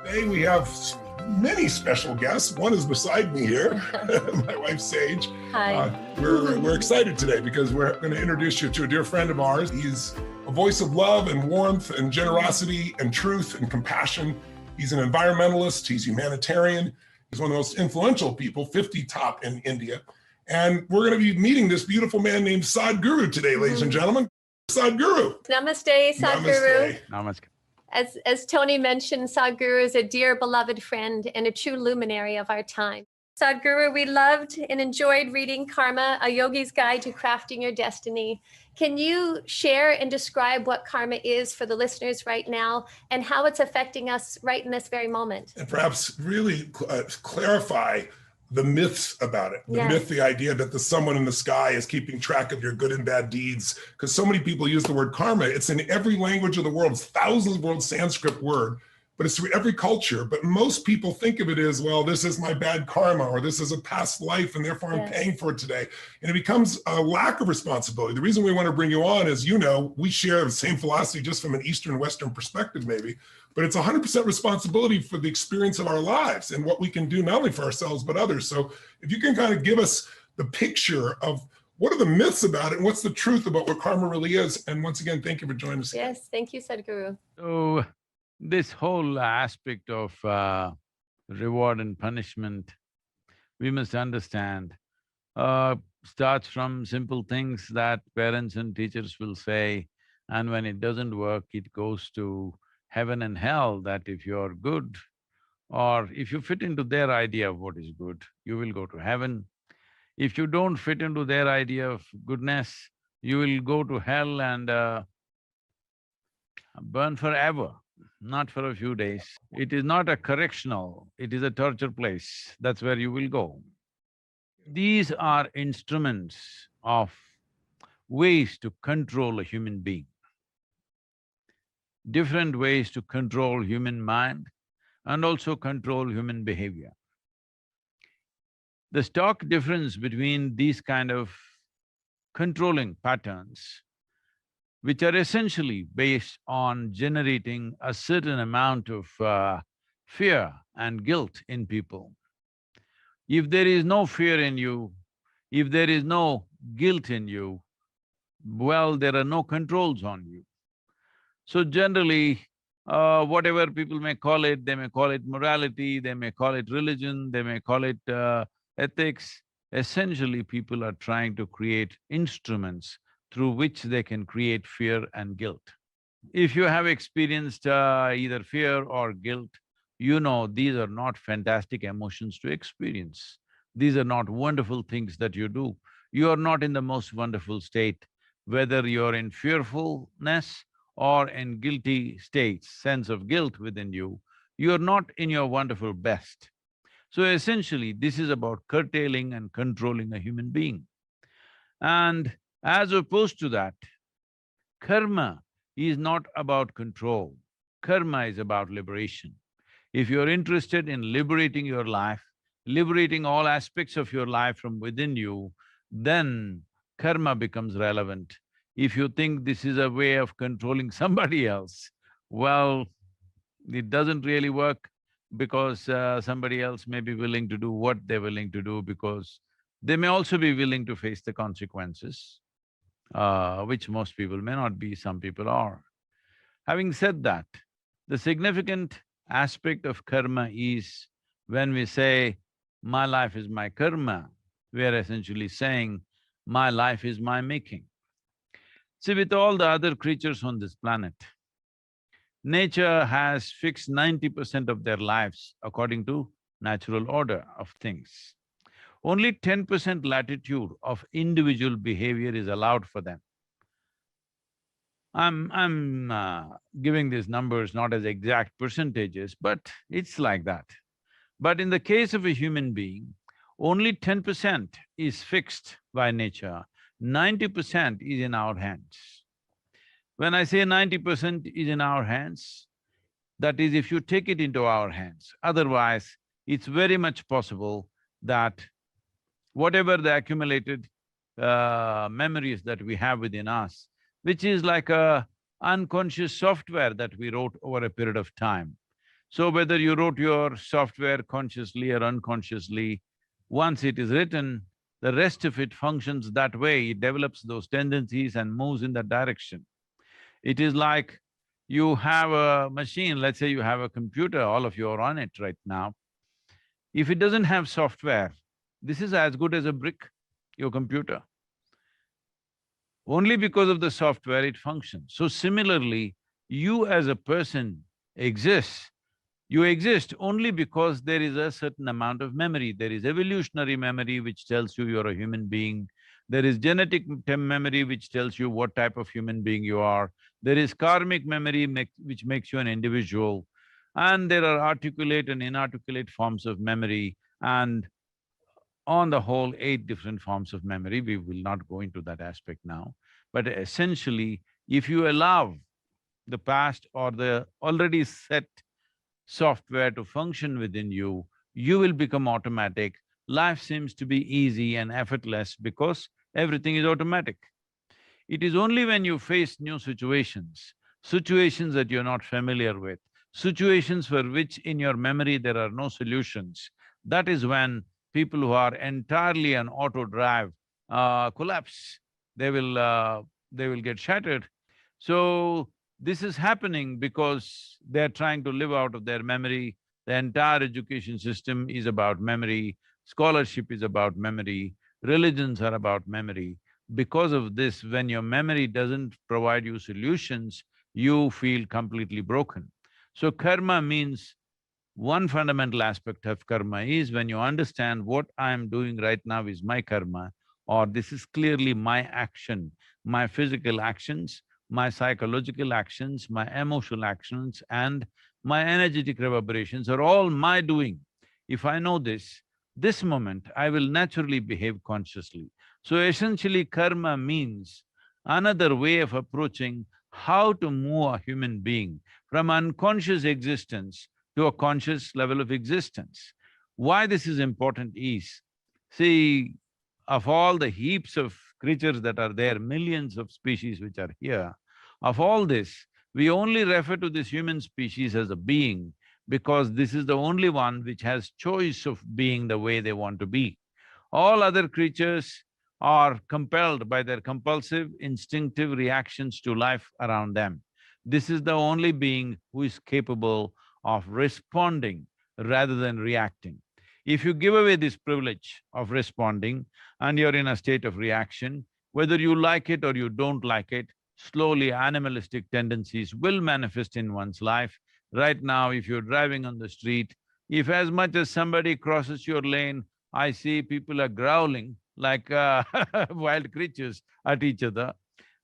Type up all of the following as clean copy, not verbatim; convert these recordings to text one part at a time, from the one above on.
Today we have many special guests. One is beside me here, my wife Sage. Hi. We're excited today because we're going to introduce you to a dear friend of ours. He's a voice of love and warmth and generosity and truth and compassion. He's an environmentalist. He's humanitarian. He's one of the most influential people, 50 top in India. And we're going to be meeting this beautiful man named Sadhguru today, ladies and gentlemen. Sadhguru. Namaste, Sadhguru. Namaskar. As Tony mentioned, Sadhguru is a dear beloved friend and a true luminary of our time. Sadhguru, we loved and enjoyed reading Karma, A Yogi's Guide to Crafting Your Destiny. Can you share and describe what karma is for the listeners right now and how it's affecting us right in this very moment? And perhaps really clarify the myths about it. The myth, the idea that there's someone in the sky is keeping track of your good and bad deeds. Because so many people use the word karma. It's in every language of the world. It's thousands of world Sanskrit word, but it's through every culture. But most people think of it as, well, this is my bad karma, or this is a past life, and therefore I'm paying for it today. And it becomes a lack of responsibility. The reason we want to bring you on is, we share the same philosophy just from an Eastern Western perspective, maybe. But it's 100% responsibility for the experience of our lives and what we can do not only for ourselves, but others. So if you can kind of give us the picture of what are the myths about it and what's the truth about what karma really is. And once again, thank you for joining us. Yes, thank you, Sadhguru. So, this whole aspect of reward and punishment, we must understand, starts from simple things that parents and teachers will say, and when it doesn't work, it goes to heaven and hell, that if you're good or if you fit into their idea of what is good, you will go to heaven. If you don't fit into their idea of goodness, you will go to hell and burn forever, not for a few days. It is not a correctional, it is a torture place, that's where you will go. These are instruments of ways to control a human being. Different ways to control human mind and also control human behavior. The stark difference between these kind of controlling patterns, which are essentially based on generating a certain amount of fear and guilt in people. If there is no fear in you, if there is no guilt in you, well, there are no controls on you. So generally, whatever people may call it, they may call it morality, they may call it religion, they may call it ethics. Essentially, people are trying to create instruments through which they can create fear and guilt. If you have experienced either fear or guilt, you know these are not fantastic emotions to experience. These are not wonderful things that you do. You are not in the most wonderful state, whether you're in fearfulness or in guilty states, sense of guilt within you, you're not in your wonderful best. So essentially, this is about curtailing and controlling a human being. And as opposed to that, karma is not about control, karma is about liberation. If you're interested in liberating your life, liberating all aspects of your life from within you, then karma becomes relevant. If you think this is a way of controlling somebody else, well, it doesn't really work because somebody else may be willing to do what they're willing to do because they may also be willing to face the consequences, which most people may not be, some people are. Having said that, the significant aspect of karma is when we say, my life is my karma, we are essentially saying, my life is my making. See, with all the other creatures on this planet, nature has fixed 90% of their lives according to natural order of things. Only 10% latitude of individual behavior is allowed for them. I'm giving these numbers not as exact percentages, but it's like that. But in the case of a human being, only 10% is fixed by nature, 90% is in our hands. When I say 90% is in our hands, that is if you take it into our hands. Otherwise, it's very much possible that whatever the accumulated memories that we have within us, which is like a unconscious software that we wrote over a period of time. So whether you wrote your software consciously or unconsciously, once it is written, the rest of it functions that way, it develops those tendencies and moves in that direction. It is like you have a machine, let's say you have a computer, all of you are on it right now. If it doesn't have software, this is as good as a brick, your computer. Only because of the software it functions. So similarly, you as a person exists. You exist only because there is a certain amount of memory. There is evolutionary memory which tells you you're a human being. There is genetic memory which tells you what type of human being you are. There is karmic memory which makes you an individual. And there are articulate and inarticulate forms of memory, and on the whole, 8 different forms of memory. We will not go into that aspect now. But essentially, if you allow the past or the already set software to function within you, you will become automatic. Life seems to be easy and effortless because everything is automatic. It is only when you face new situations, situations that you're not familiar with, situations for which in your memory there are no solutions, that is when people who are entirely on auto drive collapse. They will get shattered. So this is happening because they're trying to live out of their memory. The entire education system is about memory, scholarship is about memory, religions are about memory. Because of this, when your memory doesn't provide you solutions, you feel completely broken. So karma means, one fundamental aspect of karma is when you understand what I am doing right now is my karma, or this is clearly my action, my physical actions, my psychological actions, my emotional actions, and my energetic reverberations are all my doing. If I know this moment I will naturally behave consciously. So essentially karma means another way of approaching how to move a human being from unconscious existence to a conscious level of existence. Why this is important is, see, of all the heaps of creatures that are there, millions of species which are here, of all this, we only refer to this human species as a being because this is the only one which has choice of being the way they want to be. All other creatures are compelled by their compulsive, instinctive reactions to life around them. This is the only being who is capable of responding rather than reacting. If you give away this privilege of responding and you're in a state of reaction, whether you like it or you don't like it, slowly animalistic tendencies will manifest in one's life. Right now, if you're driving on the street, if as much as somebody crosses your lane, I see people are growling like wild creatures at each other.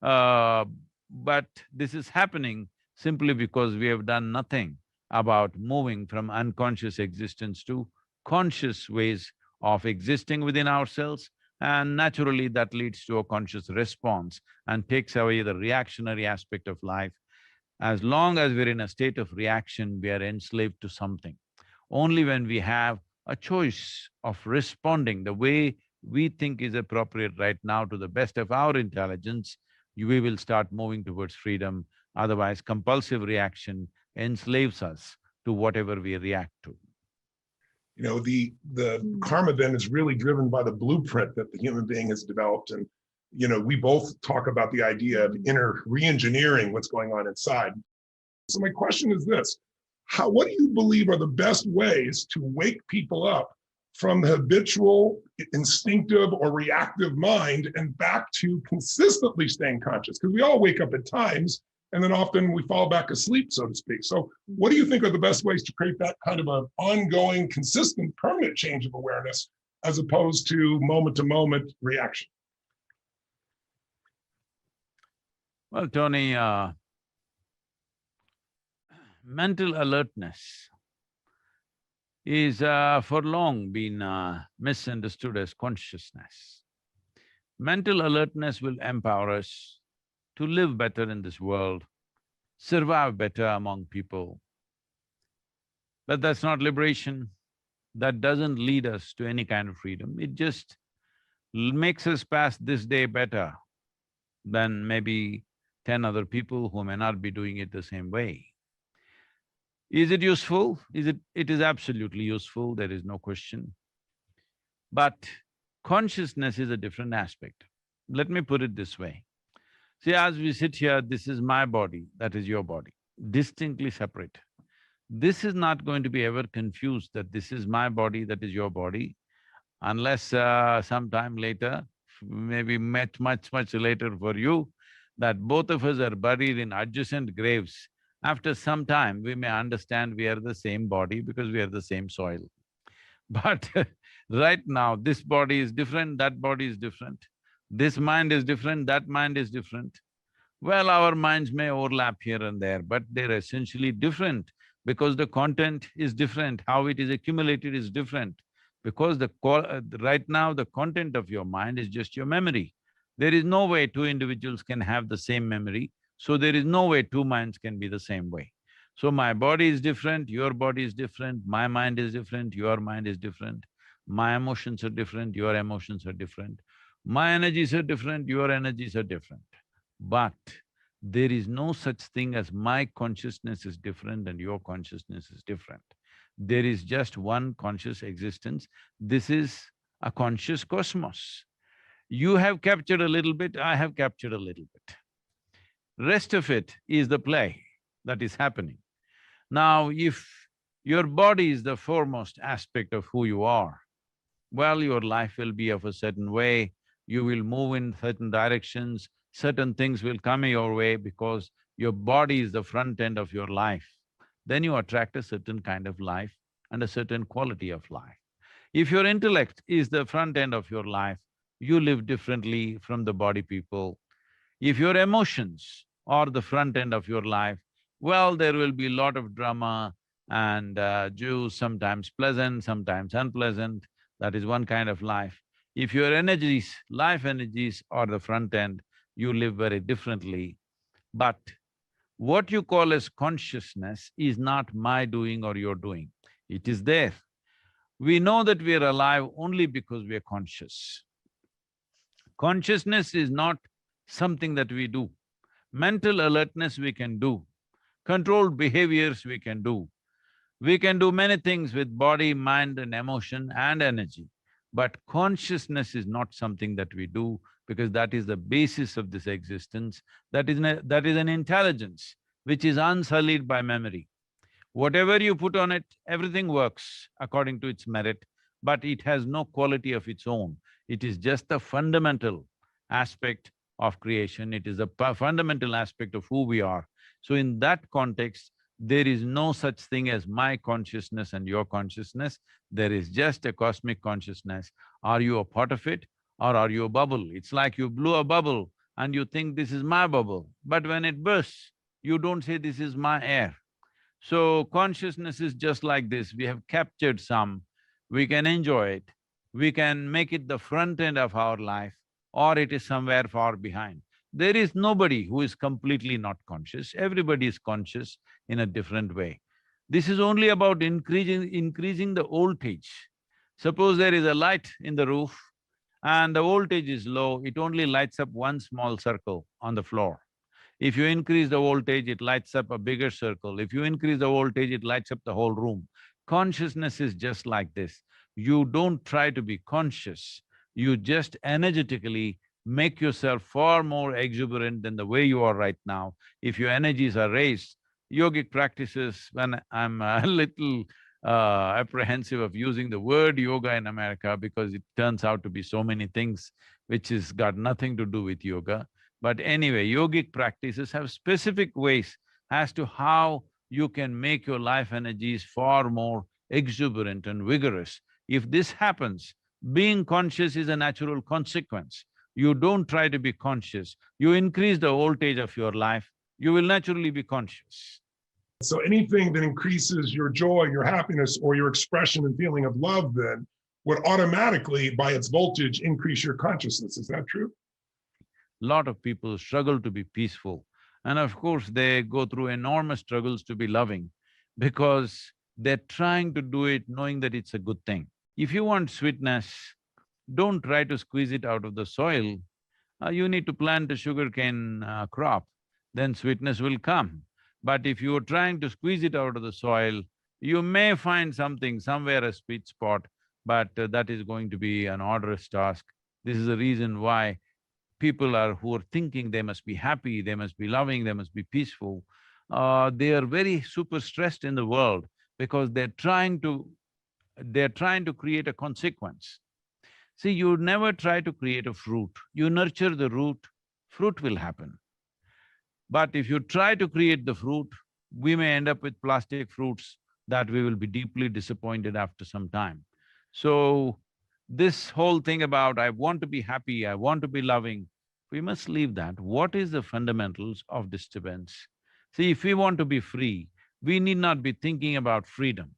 But this is happening simply because we have done nothing about moving from unconscious existence to conscious ways of existing within ourselves, and naturally that leads to a conscious response and takes away the reactionary aspect of life. As long as we're in a state of reaction, we are enslaved to something. Only when we have a choice of responding the way we think is appropriate right now to the best of our intelligence, we will start moving towards freedom. Otherwise, compulsive reaction enslaves us to whatever we react to. You know, the karma then is really driven by the blueprint that the human being has developed. And, you know, we both talk about the idea of inner re-engineering what's going on inside. So my question is this: what do you believe are the best ways to wake people up from the habitual, instinctive, or reactive mind and back to consistently staying conscious? Because we all wake up at times, and then often we fall back asleep, so to speak. So what do you think are the best ways to create that kind of an ongoing, consistent, permanent change of awareness as opposed to moment reaction? Well, Tony, mental alertness is for long been misunderstood as consciousness. Mental alertness will empower us to live better in this world, survive better among people. But that's not liberation. That doesn't lead us to any kind of freedom. It just makes us pass this day better than maybe 10 other people who may not be doing it the same way. Is it useful? It is absolutely useful, there is no question. But consciousness is a different aspect. Let me put it this way. See, as we sit here, this is my body, that is your body, distinctly separate. This is not going to be ever confused that this is my body, that is your body, unless sometime later, maybe much later for you, that both of us are buried in adjacent graves. After some time, we may understand we are the same body because we are the same soil. But right now, this body is different, that body is different. This mind is different, that mind is different. Well, our minds may overlap here and there, but they're essentially different because the content is different, how it is accumulated is different. Because right now, the content of your mind is just your memory. There is no way two individuals can have the same memory, so there is no way two minds can be the same way. So my body is different, your body is different, my mind is different, your mind is different, my emotions are different, your emotions are different, my energies are different, your energies are different. But there is no such thing as my consciousness is different and your consciousness is different. There is just one conscious existence. This is a conscious cosmos. You have captured a little bit, I have captured a little bit. Rest of it is the play that is happening. Now, if your body is the foremost aspect of who you are, well, your life will be of a certain way, you will move in certain directions, certain things will come your way because your body is the front end of your life. Then you attract a certain kind of life and a certain quality of life. If your intellect is the front end of your life, you live differently from the body people. If your emotions are the front end of your life, well, there will be a lot of drama and juice, sometimes pleasant, sometimes unpleasant. That is one kind of life. If your energies, life energies are the front end, you live very differently. But what you call as consciousness is not my doing or your doing. It is there. We know that we are alive only because we are conscious. Consciousness is not something that we do. Mental alertness we can do, controlled behaviors we can do. We can do many things with body, mind and emotion and energy. But consciousness is not something that we do because that is the basis of this existence. That is an intelligence which is unsullied by memory. Whatever you put on it, everything works according to its merit, but it has no quality of its own. It is just a fundamental aspect of creation, it is a fundamental aspect of who we are. So in that context, there is no such thing as my consciousness and your consciousness, there is just a cosmic consciousness. Are you a part of it or are you a bubble? It's like you blew a bubble and you think this is my bubble, but when it bursts, you don't say this is my air. So consciousness is just like this, we have captured some, we can enjoy it, we can make it the front end of our life, or it is somewhere far behind. There is nobody who is completely not conscious, everybody is conscious in a different way. This is only about increasing the voltage. Suppose there is a light in the roof and the voltage is low, it only lights up one small circle on the floor. If you increase the voltage, it lights up a bigger circle. If you increase the voltage, it lights up the whole room. Consciousness is just like this. You don't try to be conscious, you just energetically make yourself far more exuberant than the way you are right now. If your energies are raised, yogic practices, when I'm a little apprehensive of using the word yoga in America because it turns out to be so many things which has got nothing to do with yoga. But anyway, yogic practices have specific ways as to how you can make your life energies far more exuberant and vigorous. If this happens, being conscious is a natural consequence. You don't try to be conscious, you increase the voltage of your life, you will naturally be conscious. So anything that increases your joy, your happiness, or your expression and feeling of love then would automatically, by its voltage, increase your consciousness. Is that true? Lot of people struggle to be peaceful, and of course they go through enormous struggles to be loving because they're trying to do it knowing that it's a good thing. If you want sweetness, don't try to squeeze it out of the soil. You need to plant a sugarcane crop, then sweetness will come. But if you're trying to squeeze it out of the soil, you may find something, somewhere a sweet spot, but that is going to be an arduous task. This is the reason why people who are thinking they must be happy, they must be loving, they must be peaceful, they are very super stressed in the world because they're trying to create a consequence. See, you never try to create a fruit. You nurture the root, fruit will happen. But if you try to create the fruit, we may end up with plastic fruits that we will be deeply disappointed after some time. So, this whole thing about I want to be happy, I want to be loving, we must leave that. What is the fundamentals of disturbance? See, if we want to be free, we need not be thinking about freedom.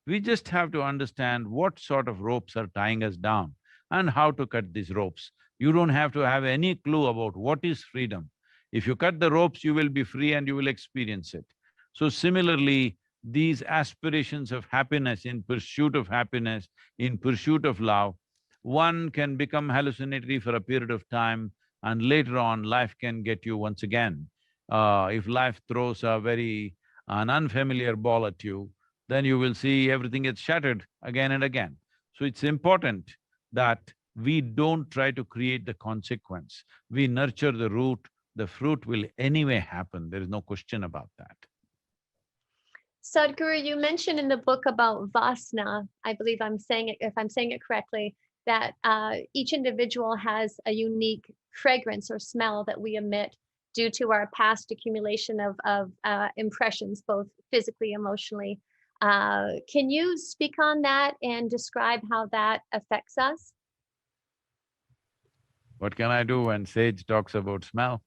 We just have to understand what sort of ropes are tying us down and how to cut these ropes. You don't have to have any clue about what is freedom. If you cut the ropes, you will be free and you will experience it. So similarly, these aspirations of happiness, in pursuit of happiness, in pursuit of love, one can become hallucinatory for a period of time and later on life can get you once again. If life throws an unfamiliar ball at you, then you will see everything gets shattered again and again. So it's important that we don't try to create the consequence. We nurture the root, the fruit will anyway happen, there is no question about that. Sadhguru, you mentioned in the book about vasana, I believe I'm saying it, if I'm saying it correctly, that each individual has a unique fragrance or smell that we emit due to our past accumulation of impressions, both physically, emotionally. Can you speak on that and describe how that affects us? What can I do when sage talks about smell?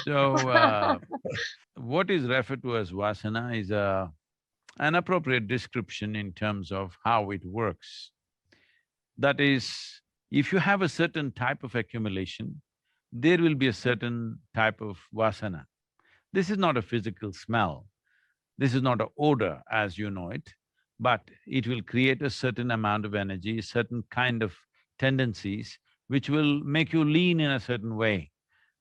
So, what is referred to as vasana is an appropriate description in terms of how it works. That is, if you have a certain type of accumulation, there will be a certain type of vasana. This is not a physical smell, this is not an odor as you know it, but it will create a certain amount of energy, certain kind of tendencies which will make you lean in a certain way,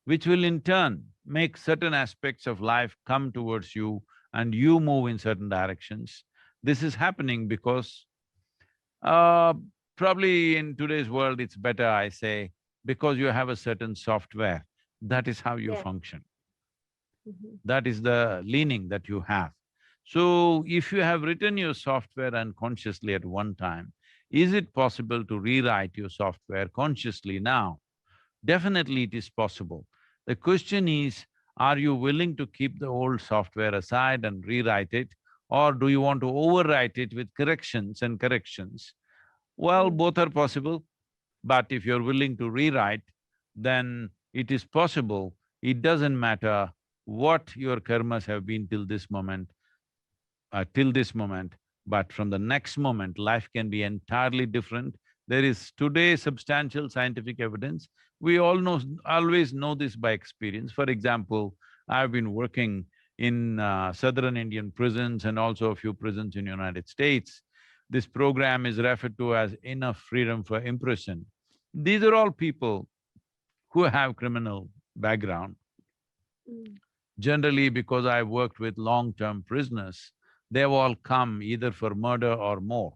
which will in turn make certain aspects of life come towards you and you move in certain directions. This is happening because probably in today's world it's better I say, because you have a certain software, that is how you function. That is the leaning that you have. So, if you have written your software unconsciously at one time, is it possible to rewrite your software consciously now? Definitely it is possible. The question is, are you willing to keep the old software aside and rewrite it, or do you want to overwrite it with corrections and corrections? Well, both are possible, but if you're willing to rewrite, then it is possible. It doesn't matter what your karmas have been till this moment, but from the next moment, life can be entirely different. There is today substantial scientific evidence. We always know this by experience. For example, I've been working in southern Indian prisons and also a few prisons in United States. This program is referred to as enough freedom for imprison. These are all people who have criminal background. Generally, because I worked with long-term prisoners, they've all come either for murder or more.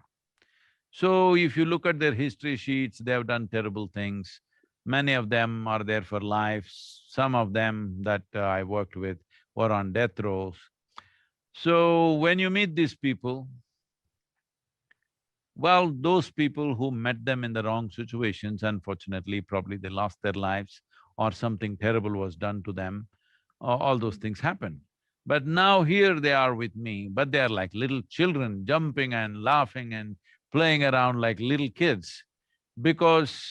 So if you look at their history sheets, they've done terrible things. Many of them are there for life. Some of them that I worked with were on death rows. So when you meet these people, well, those people who met them in the wrong situations, unfortunately, probably they lost their lives or something terrible was done to them, all those things happen. But now here they are with me, but they are like little children, jumping and laughing and playing around like little kids. Because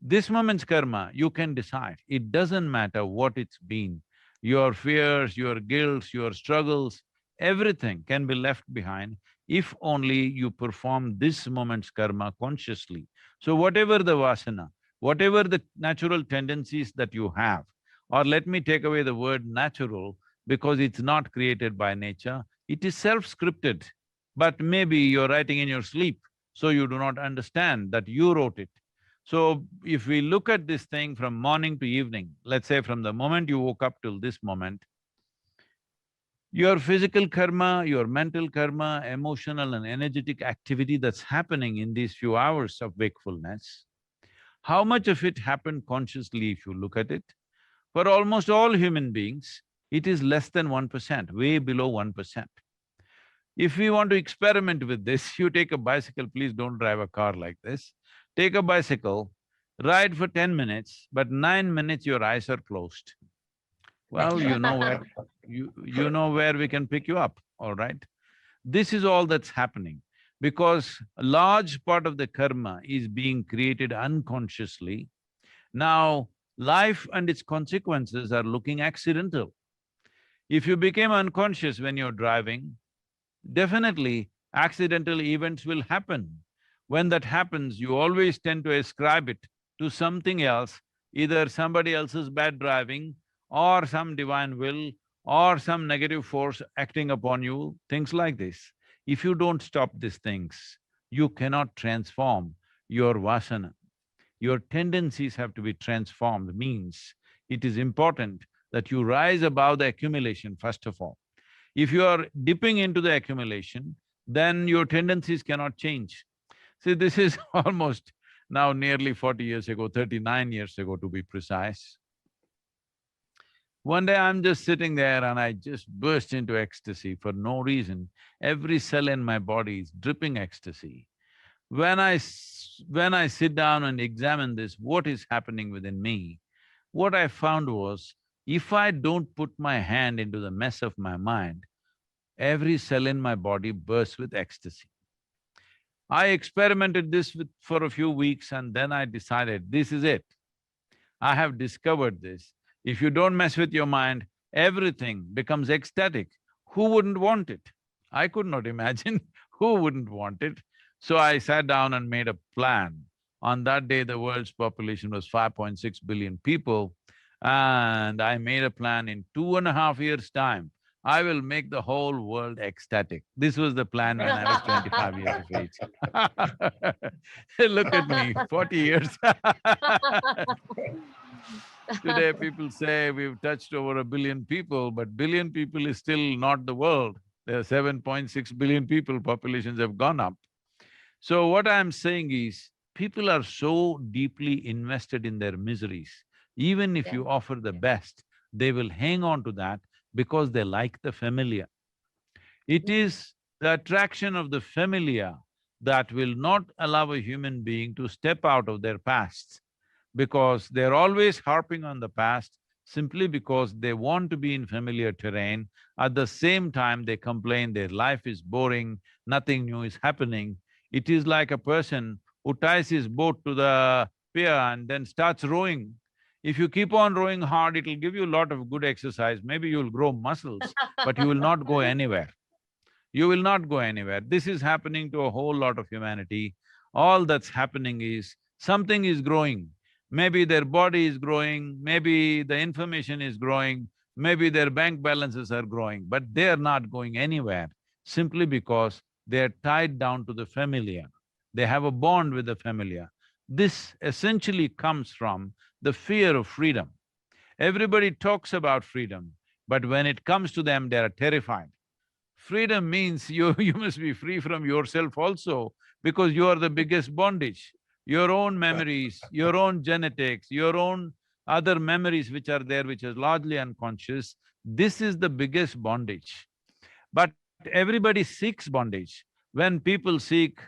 this moment's karma, you can decide. It doesn't matter what it's been. Your fears, your guilt, your struggles, everything can be left behind if only you perform this moment's karma consciously. So whatever the vasana, whatever the natural tendencies that you have, or let me take away the word natural because it's not created by nature, it is self-scripted. But maybe you're writing in your sleep, so you do not understand that you wrote it. So if we look at this thing from morning to evening, let's say from the moment you woke up till this moment, your physical karma, your mental karma, emotional and energetic activity that's happening in these few hours of wakefulness, how much of it happened consciously if you look at it? For almost all human beings, it is less than 1%, way below 1%. If we want to experiment with this, you take a bicycle, please don't drive a car like this. Take a bicycle, ride for 10 minutes, but 9 minutes your eyes are closed. Well, you know where we can pick you up, all right? This is all that's happening because a large part of the karma is being created unconsciously. Now, life and its consequences are looking accidental. If you became unconscious when you're driving, definitely accidental events will happen. When that happens, you always tend to ascribe it to something else, either somebody else's bad driving or some divine will or some negative force acting upon you, things like this. If you don't stop these things, you cannot transform your vasana. Your tendencies have to be transformed, means it is important that you rise above the accumulation first of all. If you are dipping into the accumulation, then your tendencies cannot change. See, this is almost now nearly 40 years ago, 39 years ago to be precise. One day I'm just sitting there and I just burst into ecstasy for no reason. Every cell in my body is dripping ecstasy. When I sit down and examine this, what is happening within me, what I found was, if I don't put my hand into the mess of my mind, every cell in my body bursts with ecstasy. I experimented this for a few weeks and then I decided, this is it. I have discovered this. If you don't mess with your mind, everything becomes ecstatic. Who wouldn't want it? I could not imagine who wouldn't want it. So I sat down and made a plan. On that day, the world's population was 5.6 billion people, and I made a plan in 2.5 years' time, I will make the whole world ecstatic. This was the plan when I was 25 years of age. Look at me, 40 years. Today people say we've touched over 1 billion people, but billion people is still not the world. There are 7.6 billion people, populations have gone up. So what I'm saying is, people are so deeply invested in their miseries. Even if you offer the best, they will hang on to that because they like the familiar. It is the attraction of the familiar that will not allow a human being to step out of their past, because they're always harping on the past simply because they want to be in familiar terrain. At the same time, they complain their life is boring, nothing new is happening. It is like a person who ties his boat to the pier and then starts rowing. If you keep on rowing hard, it'll give you a lot of good exercise, maybe you'll grow muscles, but you will not go anywhere. You will not go anywhere. This is happening to a whole lot of humanity. All that's happening is, something is growing. Maybe their body is growing, maybe the information is growing, maybe their bank balances are growing, but they are not going anywhere simply because they are tied down to the familiar. They have a bond with the familiar. This essentially comes from the fear of freedom. Everybody talks about freedom, but when it comes to them, they are terrified. Freedom means you must be free from yourself also, because you are the biggest bondage. Your own memories, your own genetics, your own other memories which are there, which is largely unconscious, this is the biggest bondage. But everybody seeks bondage. When people seek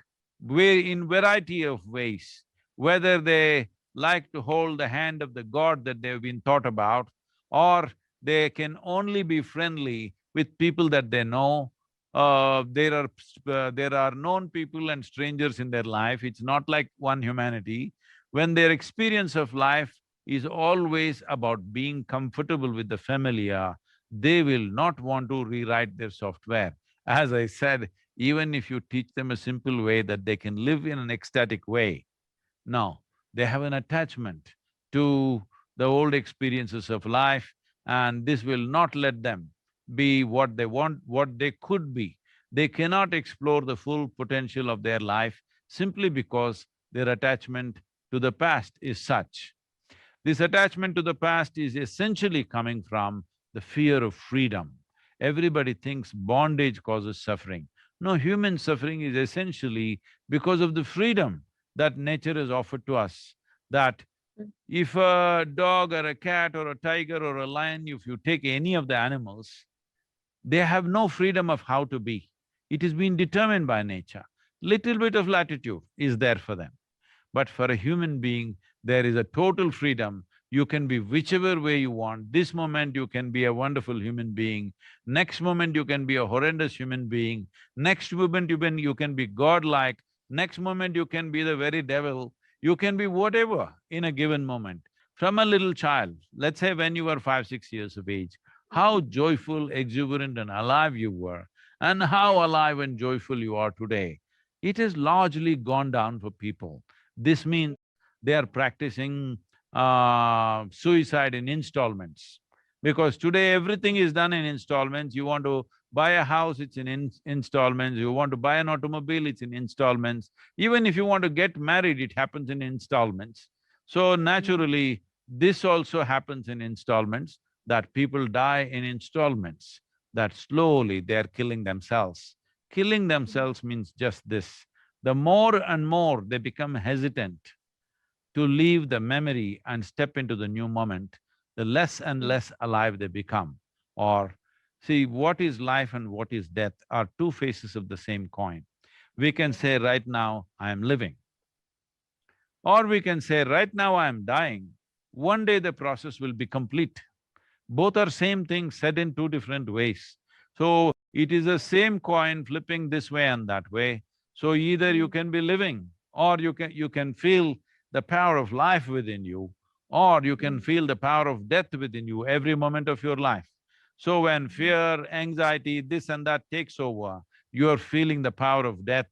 in variety of ways, whether they like to hold the hand of the god that they've been taught about, or they can only be friendly with people that they know. There are known people and strangers in their life, it's not like one humanity. When their experience of life is always about being comfortable with the familiar, they will not want to rewrite their software. As I said, even if you teach them a simple way that they can live in an ecstatic way, no, they have an attachment to the old experiences of life, and this will not let them be what they want, what they could be. They cannot explore the full potential of their life simply because their attachment to the past is such. This attachment to the past is essentially coming from the fear of freedom. Everybody thinks bondage causes suffering. No, human suffering is essentially because of the freedom that nature has offered to us. That if a dog or a cat or a tiger or a lion, if you take any of the animals, they have no freedom of how to be. It has been determined by nature. Little bit of latitude is there for them. But for a human being, there is a total freedom. You can be whichever way you want. This moment you can be a wonderful human being, next moment you can be a horrendous human being, next moment you can be godlike, next moment you can be the very devil, you can be whatever in a given moment. From a little child, let's say when you were 5, 6 years of age, how joyful, exuberant and alive you were, and how alive and joyful you are today. It has largely gone down for people. This means they are practicing suicide in installments. Because today everything is done in installments. You want to buy a house, it's in installments. You want to buy an automobile, it's in installments. Even if you want to get married, it happens in installments. So naturally, this also happens in installments, that people die in installments, that slowly they're killing themselves. Killing themselves means just this: the more and more they become hesitant to leave the memory and step into the new moment, the less and less alive they become. Or, see, what is life and what is death are two faces of the same coin. We can say right now, I am living. Or we can say right now I am dying. One day the process will be complete. Both are same thing said in two different ways. So, it is the same coin flipping this way and that way. So either you can be living, or you can feel the power of life within you, or you can feel the power of death within you every moment of your life. So when fear, anxiety, this and that takes over, you're feeling the power of death.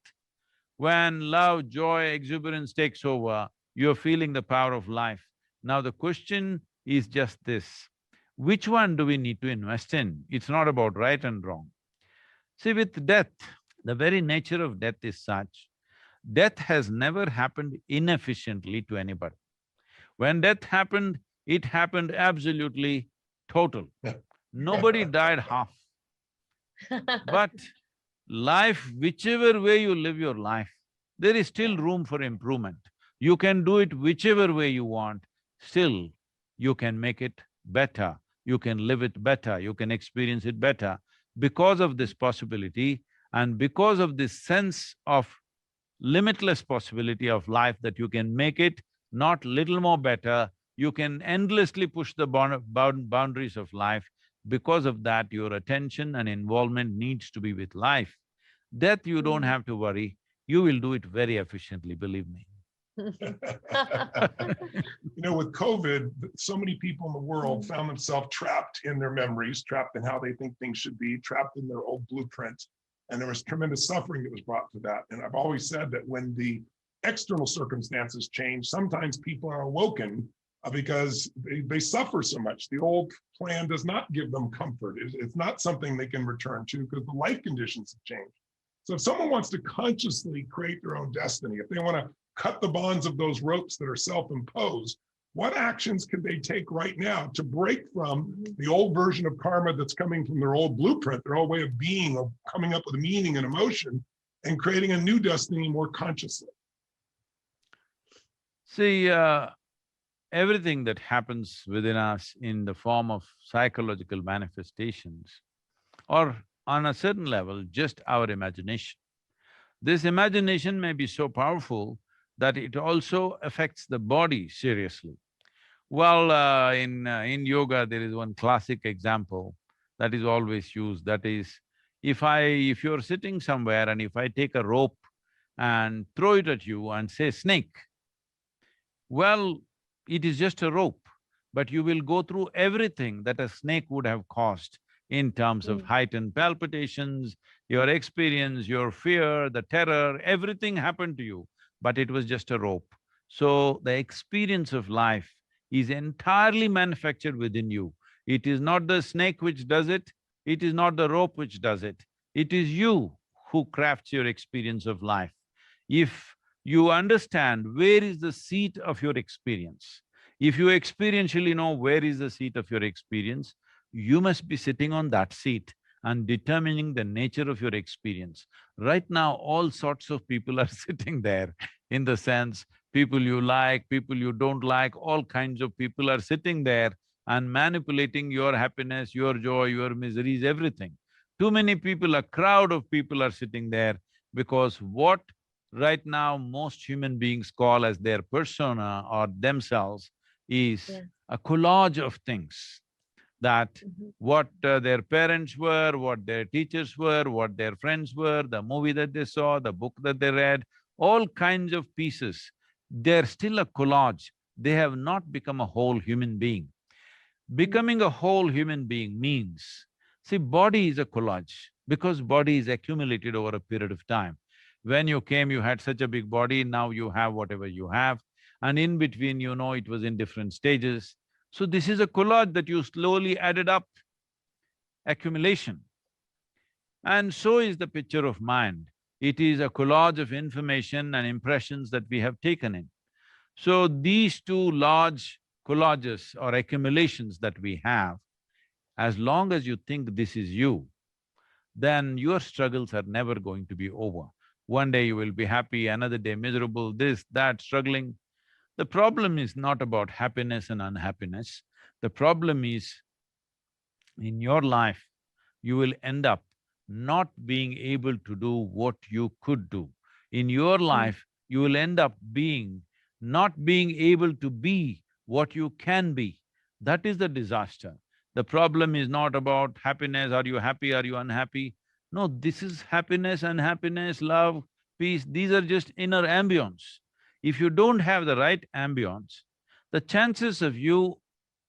When love, joy, exuberance takes over, you're feeling the power of life. Now the question is just this: which one do we need to invest in? It's not about right and wrong. See, with death, the very nature of death is such, death has never happened inefficiently to anybody. When death happened, it happened absolutely total. Nobody died half. But life, whichever way you live your life, there is still room for improvement. You can do it whichever way you want, still you can make it better, you can live it better, you can experience it better. Because of this possibility and because of this sense of limitless possibility of life, that you can make it not little more better, you can endlessly push the boundaries of life. Because of that, your attention and involvement needs to be with life. Death, you don't have to worry, you will do it very efficiently, believe me. With COVID, so many people in the world found themselves trapped in their memories, trapped in how they think things should be, trapped in their old blueprint. And there was tremendous suffering that was brought to that. And I've always said that when the external circumstances change, sometimes people are awoken because they suffer so much. The old plan does not give them comfort. It's not something they can return to because the life conditions have changed. So if someone wants to consciously create their own destiny, if they want to cut the bonds of those ropes that are self-imposed, what actions could they take right now to break from the old version of karma that's coming from their old blueprint, their old way of being, of coming up with meaning and emotion, and creating a new destiny more consciously? See, everything that happens within us in the form of psychological manifestations, or on a certain level, just our imagination. This imagination may be so powerful that it also affects the body seriously. Well, in yoga, there is one classic example that is always used, that is, if you're sitting somewhere and if I take a rope and throw it at you and say snake, well, it is just a rope, but you will go through everything that a snake would have caused in terms of heightened palpitations, your experience, your fear, the terror, everything happened to you, but it was just a rope. So the experience of life is entirely manufactured within you. It is not the snake which does it, it is not the rope which does it, it is you who crafts your experience of life. If you understand where is the seat of your experience. If you experientially know where is the seat of your experience, you must be sitting on that seat and determining the nature of your experience. Right now, all sorts of people are sitting there, in the sense, people you like, people you don't like, all kinds of people are sitting there and manipulating your happiness, your joy, your miseries, everything. Too many people, a crowd of people are sitting there because what right now most human beings call as their persona or themselves is Yeah. a collage of things, that Mhm. what their parents were, what their teachers were, what their friends were, the movie that they saw, the book that they read, all kinds of pieces. They're still a collage, they have not become a whole human being. Becoming a whole human being means, see, body is a collage because body is accumulated over a period of time. When you came, you had such a big body, now you have whatever you have, and in between, it was in different stages. So this is a collage that you slowly added up, accumulation. And so is the picture of mind. It is a collage of information and impressions that we have taken in. So these two large collages or accumulations that we have, as long as you think this is you, then your struggles are never going to be over. One day you will be happy, another day miserable, this, that, struggling. The problem is not about happiness and unhappiness. The problem is, in your life, you will end up not being able to do what you could do. In your life, you will end up not being able to be what you can be. That is the disaster. The problem is not about happiness, are you happy, are you unhappy? No, this is happiness, unhappiness, love, peace, these are just inner ambience. If you don't have the right ambience, the chances of you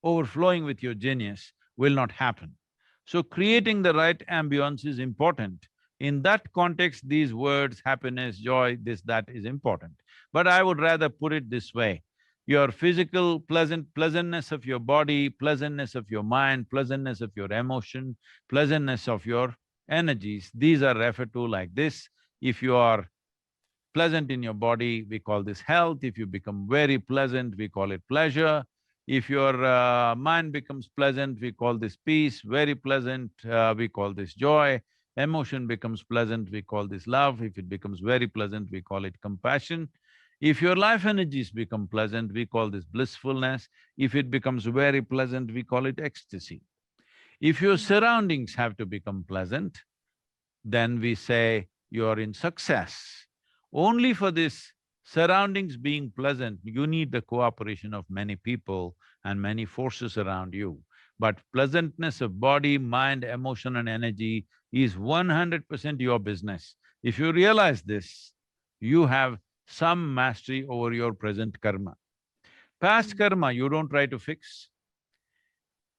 overflowing with your genius will not happen. So creating the right ambience is important. In that context, these words, happiness, joy, this, that is important. But I would rather put it this way, your physical pleasantness of your body, pleasantness of your mind, pleasantness of your emotion, pleasantness of your energies, these are referred to like this. If you are pleasant in your body, we call this health. If you become very pleasant, we call it pleasure. If your mind becomes pleasant, we call this peace. Very pleasant, we call this joy. Emotion becomes pleasant, we call this love. If it becomes very pleasant, we call it compassion. If your life energies become pleasant, we call this blissfulness. If it becomes very pleasant, we call it ecstasy. If your surroundings have to become pleasant, then we say you're in success. Only for this surroundings being pleasant, you need the cooperation of many people and many forces around you. But pleasantness of body, mind, emotion and energy is 100% your business. If you realize this, you have some mastery over your present karma. Past karma, you don't try to fix.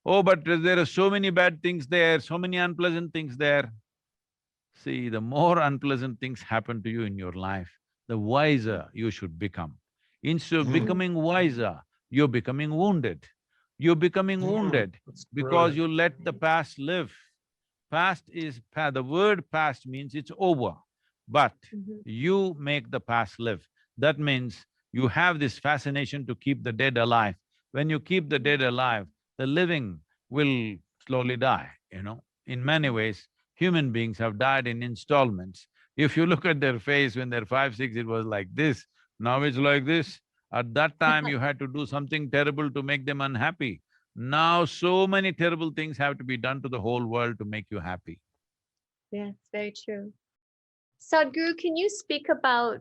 Oh, but there are so many bad things there, so many unpleasant things there. See, the more unpleasant things happen to you in your life, the wiser you should become. Instead of becoming wiser, you're becoming wounded. You're becoming wounded That's because brilliant. you let the past live. The word past means it's over, but you make the past live. That means you have this fascination to keep the dead alive. When you keep the dead alive, the living will slowly die. In many ways, human beings have died in installments. If you look at their face when they're 5, 6, it was like this, now it's like this. At that time, you had to do something terrible to make them unhappy. Now, so many terrible things have to be done to the whole world to make you happy. Yeah, it's very true. Sadhguru, can you speak about,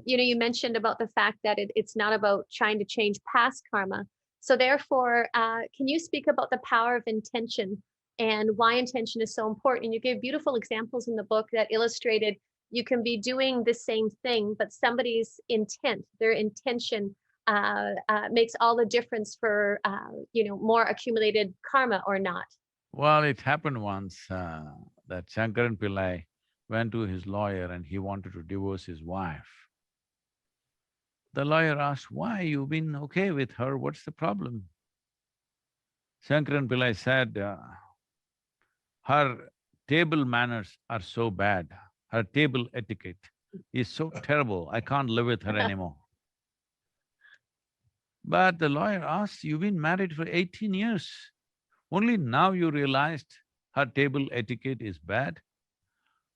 you mentioned about the fact that it's not about trying to change past karma. So therefore, can you speak about the power of intention and why intention is so important? And you gave beautiful examples in the book that illustrated you can be doing the same thing, but somebody's intent, their intention makes all the difference for, more accumulated karma or not. Well, it happened once that Shankaran Pillai went to his lawyer and he wanted to divorce his wife. The lawyer asked, why, you've been okay with her, what's the problem? Shankaran Pillai said, her table manners are so bad, her table etiquette. is so terrible, I can't live with her anymore. But the lawyer asked, you've been married for 18 years. Only now you realized her table etiquette is bad?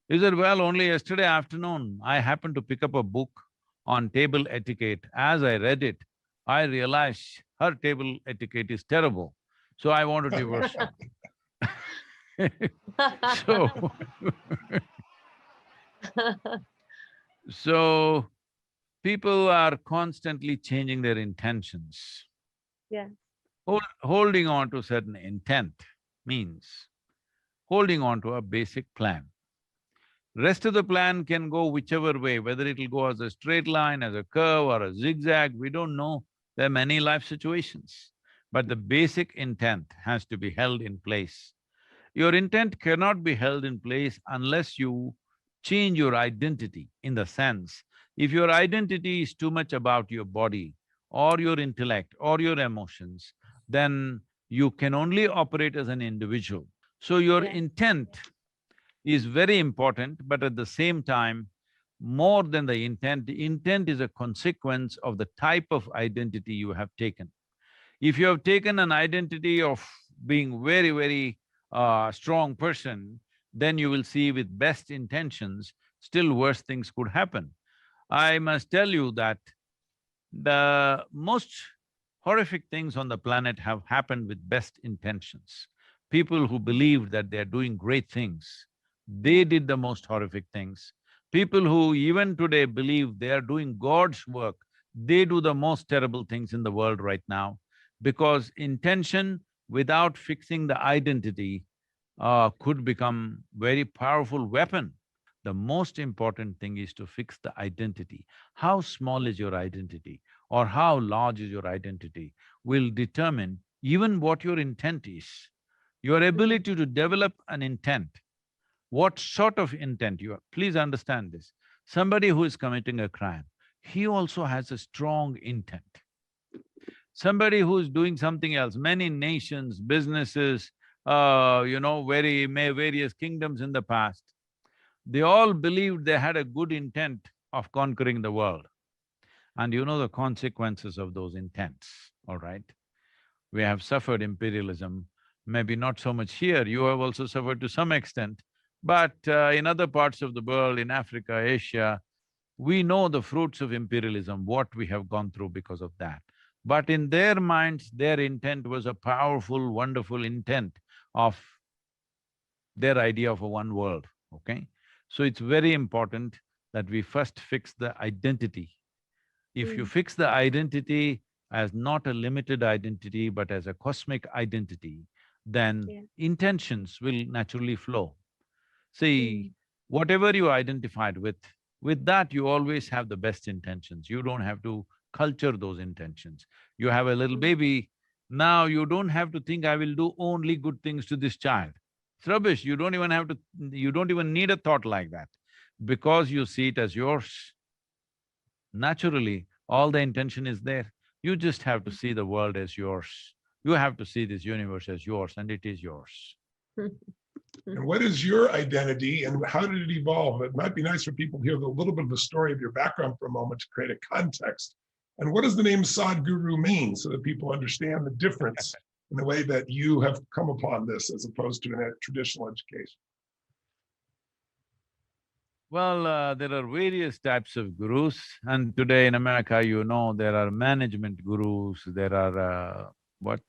He said, well, only yesterday afternoon, I happened to pick up a book on table etiquette. As I read it, I realized her table etiquette is terrible, so I want to divorce her. So, so people are constantly changing their intentions. Yeah. Holding on to certain intent means holding on to a basic plan. Rest of the plan can go whichever way, whether it'll go as a straight line, as a curve or a zigzag, we don't know. There are many life situations. But the basic intent has to be held in place. Your intent cannot be held in place unless you change your identity, in the sense, if your identity is too much about your body or your intellect or your emotions, then you can only operate as an individual. So your Yeah. intent is very important, but at the same time, more than the intent is a consequence of the type of identity you have taken. If you have taken an identity of being very strong person, then you will see with best intentions, still worse things could happen. I must tell you that the most horrific things on the planet have happened with best intentions. People who believed that they're doing great things, they did the most horrific things. People who even today believe they are doing God's work, they do the most terrible things in the world right now, because intention without fixing the identity could become very powerful weapon. The most important thing is to fix the identity. How small is your identity or how large is your identity will determine even what your intent is. Your ability to develop an intent, what sort of intent you have. Please understand this. Somebody who is committing a crime, he also has a strong intent. Somebody who is doing something else, many nations, businesses, various kingdoms in the past, they all believed they had a good intent of conquering the world. And you know the consequences of those intents, all right? We have suffered imperialism, maybe not so much here, you have also suffered to some extent, but in other parts of the world, in Africa, Asia, we know the fruits of imperialism, what we have gone through because of that. But in their minds, their intent was a powerful, wonderful intent of their idea of a one world, okay? So it's very important that we first fix the identity. If you fix the identity as not a limited identity but as a cosmic identity, then intentions will naturally flow. See, whatever you identified with that you always have the best intentions. You don't have to culture those intentions. You have a little baby, now you don't have to think, I will do only good things to this child. It's rubbish, you don't even need a thought like that. Because you see it as yours, naturally, all the intention is there. You just have to see the world as yours. You have to see this universe as yours, and it is yours. And what is your identity and how did it evolve? It might be nice for people to hear a little bit of the story of your background for a moment to create a context. And what does the name Sadhguru mean so that people understand the difference in the way that you have come upon this as opposed to a traditional education? Well, there are various types of gurus, and today in America, you know, there are management gurus, there are what?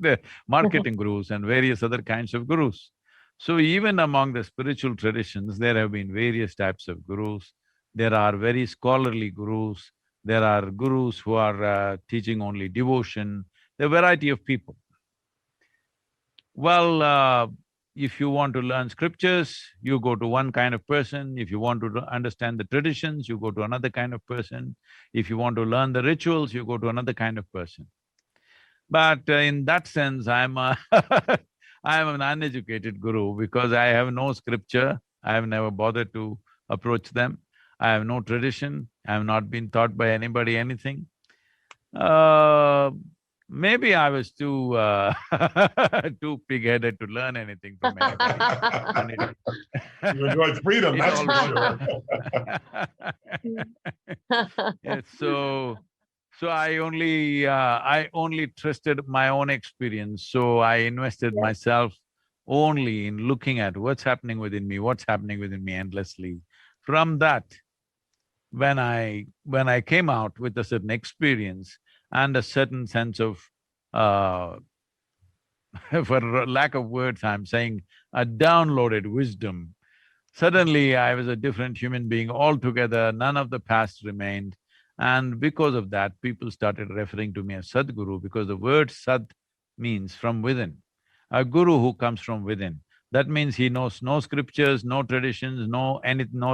The marketing gurus and various other kinds of gurus. So even among the spiritual traditions, there have been various types of gurus. There are very scholarly gurus, there are gurus who are teaching only devotion, there are a variety of people. Well, if you want to learn scriptures, you go to one kind of person. If you want to understand the traditions, you go to another kind of person. If you want to learn the rituals, you go to another kind of person. But in that sense, I'm I'm an uneducated guru because I have no scripture, I have never bothered to approach them. I have no tradition, I have not been taught by anybody anything. Maybe I was too too pig-headed to learn anything from anybody. And You enjoyed freedom, it that's all for sure. Yes, so I only trusted my own experience, so I invested Yes. myself only in looking at what's happening within me endlessly. From that, when I came out with a certain experience and a certain sense of uh, for lack of words, I'm saying a downloaded wisdom. Suddenly, I was a different human being altogether, none of the past remained. And because of that, people started referring to me as Sadhguru because the word Sad means from within. A guru who comes from within. That means he knows no scriptures, no traditions, no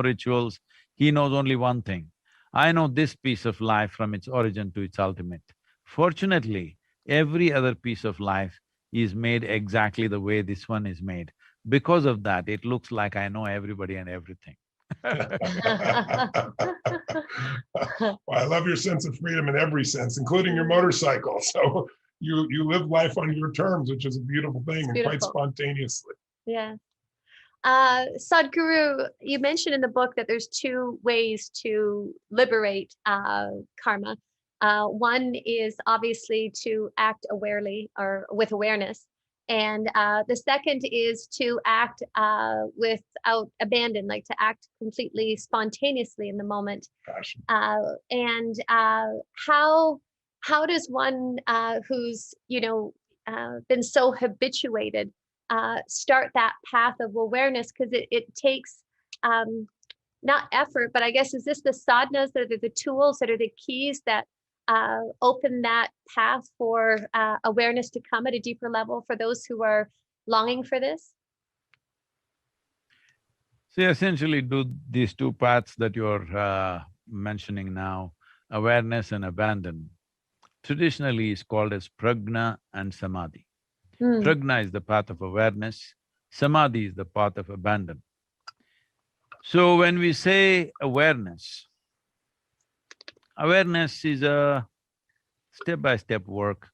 rituals. He knows only one thing. I know this piece of life from its origin to its ultimate. Fortunately, every other piece of life is made exactly the way this one is made. Because of that, it looks like I know everybody and everything. Well, I love your sense of freedom in every sense, including your motorcycle. So you live life on your terms, which is a beautiful thing and quite beautiful. spontaneously. Yeah. Sadhguru, you mentioned in the book that there's two ways to liberate karma. One is obviously to act awarely or with awareness. And the second is to act without abandon, like to act completely spontaneously in the moment. Passion. And how does one who's been so habituated start that path of awareness? Because it takes not effort, but I guess is this the sadhanas that are the tools that are the keys that open that path for awareness to come at a deeper level for those who are longing for this? See, essentially these two paths that you're mentioning now, awareness and abandon, traditionally is called as prajna and samadhi. Prajna is the path of awareness, samadhi is the path of abandon. So when we say awareness is a step-by-step work,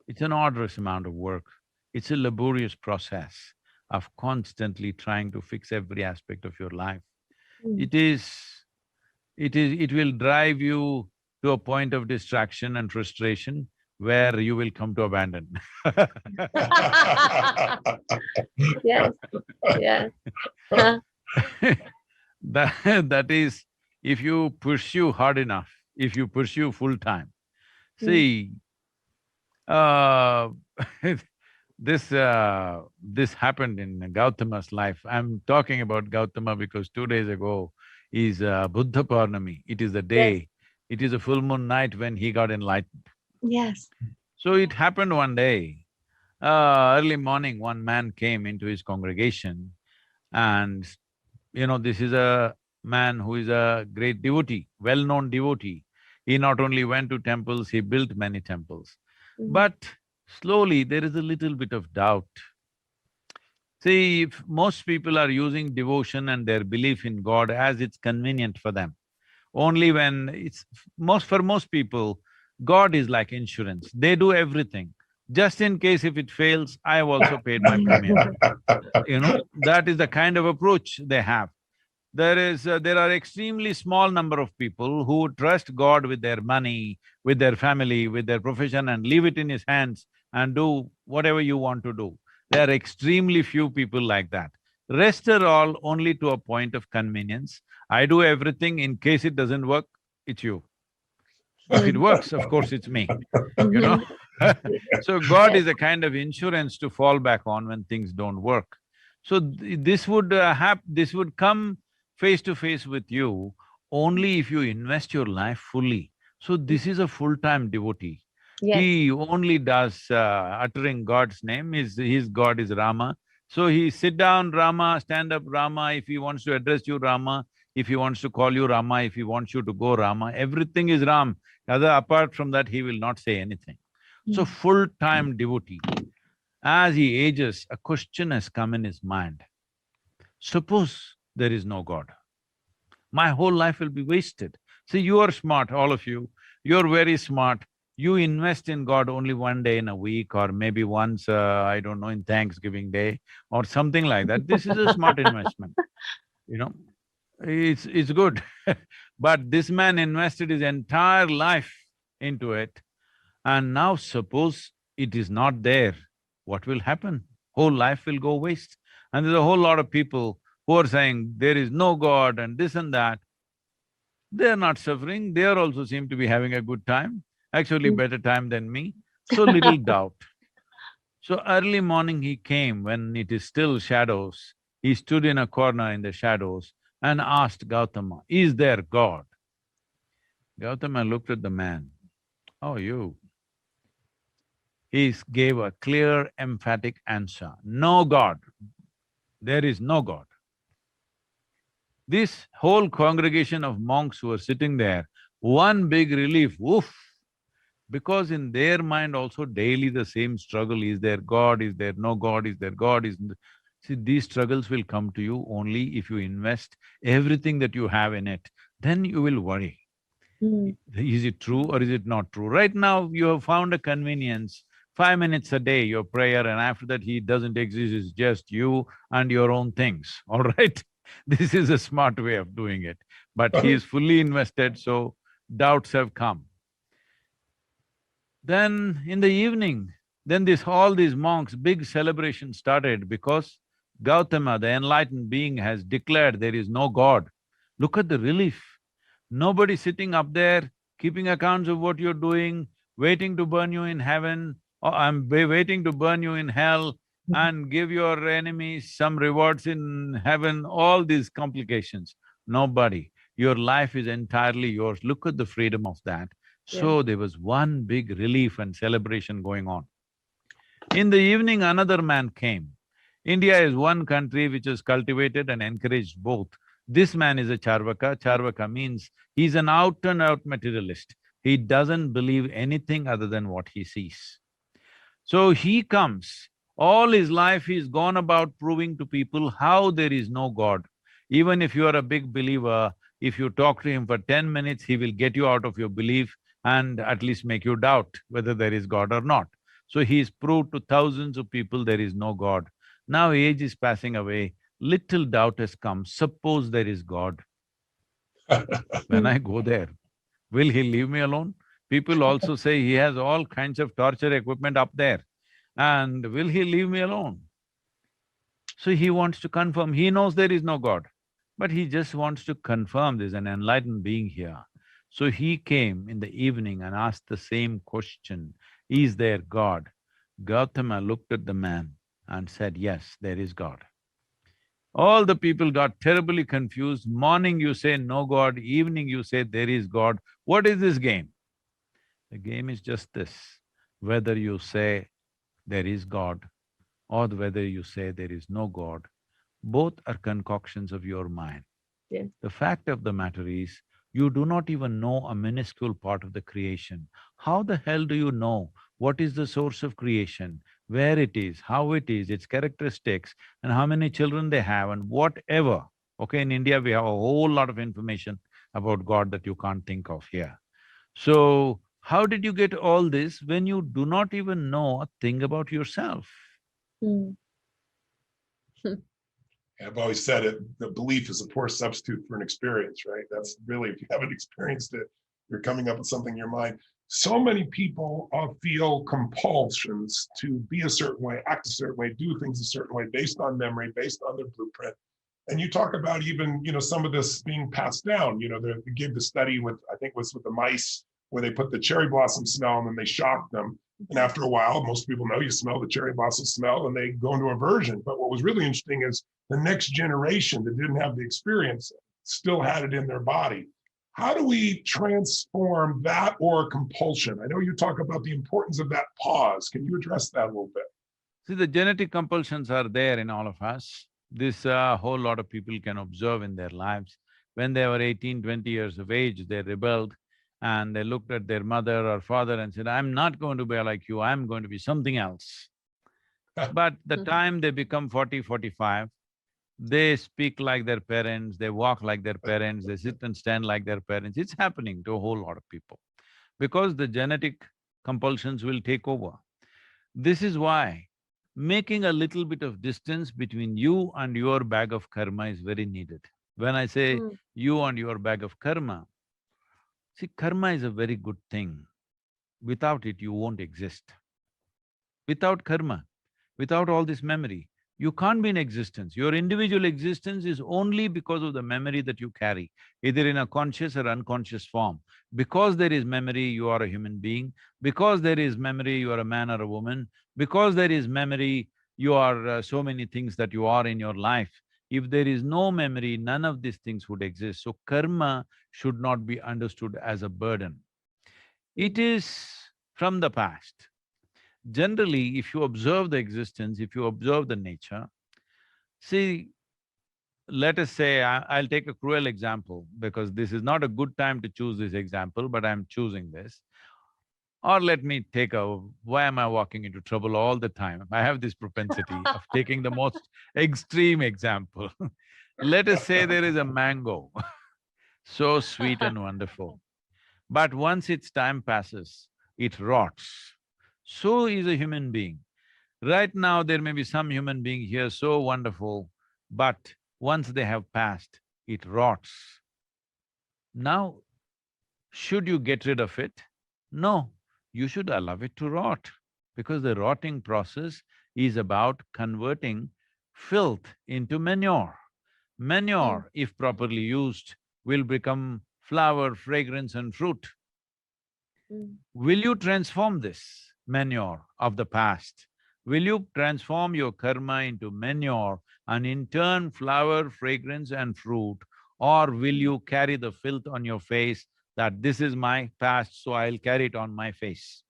it's an arduous amount of work, it's a laborious process of constantly trying to fix every aspect of your life. It will drive you to a point of distraction and frustration where you will come to abandon. Yes, yes. That is, if you pursue hard enough, if you pursue full time. See, this happened in Gautama's life. I'm talking about Gautama because 2 days ago is Buddha Purnami. It is the day, it is a full moon night when he got enlightened. Yes. So it happened one day, early morning, one man came into his congregation and this is a man who is a great devotee, well-known devotee. He not only went to temples, he built many temples. But slowly there is a little bit of doubt. See, if most people are using devotion and their belief in God as it's convenient for them, only when for most people, God is like insurance, they do everything. Just in case if it fails, I have also paid my premium. That is the kind of approach they have. There are extremely small number of people who trust God with their money, with their family, with their profession and leave it in His hands and do whatever you want to do. There are extremely few people like that. Rest are all only to a point of convenience. I do everything, in case it doesn't work, it's you. If it works, of course it's me, So God is a kind of insurance to fall back on when things don't work. So this would come face to face with you only if you invest your life fully. So this is a full-time devotee. Yes. He only does uttering God's name, his God is Rama. So he sit down Rama, stand up Rama, if he wants to address you Rama, if he wants to call you Rama, if he wants you to go Rama, everything is Ram. Apart from that, he will not say anything. So full-time devotee. As he ages, a question has come in his mind. Suppose there is no God, my whole life will be wasted. See, you are smart, all of you, you're very smart, You invest in God only one day in a week or maybe once, I don't know, in Thanksgiving Day or something like that. This is a smart investment, you know. It's good. But this man invested his entire life into it, and now suppose it is not there, what will happen? Whole life will go waste. And there's a whole lot of people who are saying there is no God and this and that. They are not suffering, they are also seem to be having a good time, actually better time than me, so little doubt. So early morning he came when it is still shadows, he stood in a corner in the shadows and asked Gautama, is there God? Gautama looked at the man, oh you. He gave a clear, emphatic answer, no God, there is no God. This whole congregation of monks who were sitting there, one big relief, woof, because in their mind also daily the same struggle, is there God, is there no God, is there God, See, these struggles will come to you only if you invest everything that you have in it, then you will worry. Is it true or is it not true? Right now, you have found a convenience, 5 minutes a day, your prayer, and after that he doesn't exist, it's just you and your own things, all right? This is a smart way of doing it, but he is fully invested, so doubts have come. Then in the evening, then all these monks, big celebration started because Gautama, the enlightened being, has declared there is no God. Look at the relief. Nobody sitting up there, keeping accounts of what you're doing, waiting to burn you in heaven, or waiting to burn you in hell and give your enemies some rewards in heaven, all these complications. Nobody. Your life is entirely yours. Look at the freedom of that. So there was one big relief and celebration going on. In the evening, another man came. India is one country which has cultivated and encouraged both. This man is a Charvaka. Charvaka means he's an out-and-out materialist. He doesn't believe anything other than what he sees. So he comes, all his life he's gone about proving to people how there is no God. Even if you are a big believer, if you talk to him for 10 minutes, he will get you out of your belief and at least make you doubt whether there is God or not. So he's proved to thousands of people there is no God. Now age is passing away, little doubt has come, suppose there is God. When I go there, will he leave me alone? People also say he has all kinds of torture equipment up there, and will he leave me alone? So he wants to confirm, he knows there is no God, but he just wants to confirm there's an enlightened being here. So he came in the evening and asked the same question, is there God? Gautama looked at the man and said, yes, there is God. All the people got terribly confused. Morning you say no God, evening you say there is God. What is this game? The game is just this, whether you say there is God or whether you say there is no God, both are concoctions of your mind. Yeah. The fact of the matter is, you do not even know a minuscule part of the creation. How the hell do you know what is the source of creation, where it is, how it is, its characteristics, and how many children they have and whatever? Okay, in India we have a whole lot of information about God that you can't think of here. So, how did you get all this when you do not even know a thing about yourself? I've always said it, the belief is a poor substitute for an experience, right? That's really, if you haven't experienced it, you're coming up with something in your mind. So many people feel compulsions to be a certain way, act a certain way, do things a certain way, based on memory, based on their blueprint. And you talk about even, some of this being passed down. They gave the study with, I think it was with the mice, where they put the cherry blossom smell and then they shocked them. And after a while, most people know you smell the cherry blossom smell and they go into aversion. But what was really interesting is the next generation that didn't have the experience still had it in their body. How do we transform that or compulsion? I know you talk about the importance of that pause. Can you address that a little bit? See, the genetic compulsions are there in all of us. This whole lot of people can observe in their lives. When they were 18, 20 years of age, they rebelled and they looked at their mother or father and said, I'm not going to be like you, I'm going to be something else. But the time they become 40, 45, they speak like their parents, they walk like their parents, they sit and stand like their parents. It's happening to a whole lot of people. Because the genetic compulsions will take over. This is why making a little bit of distance between you and your bag of karma is very needed. When I say you and your bag of karma, see, karma is a very good thing. Without it, you won't exist. Without karma, without all this memory, you can't be in existence. Your individual existence is only because of the memory that you carry, either in a conscious or unconscious form. Because there is memory, you are a human being. Because there is memory, you are a man or a woman. Because there is memory, you are so many things that you are in your life. If there is no memory, none of these things would exist. So karma should not be understood as a burden. It is from the past. Generally, if you observe the existence, if you observe the nature, see, let us say, I'll take a cruel example because this is not a good time to choose this example, but I'm choosing this. Or let me take a… why am I walking into trouble all the time? I have this propensity of taking the most extreme example. Let us say there is a mango, so sweet and wonderful. But once its time passes, it rots. So is a human being. Right now, there may be some human being here so wonderful, but once they have passed, it rots. Now, should you get rid of it? No, you should allow it to rot, because the rotting process is about converting filth into manure. Manure, if properly used, will become flower, fragrance and fruit. Will you transform this manure of the past? Will you transform your karma into manure and in turn flower, fragrance and fruit? Or will you carry the filth on your face that this is my past, so I'll carry it on my face?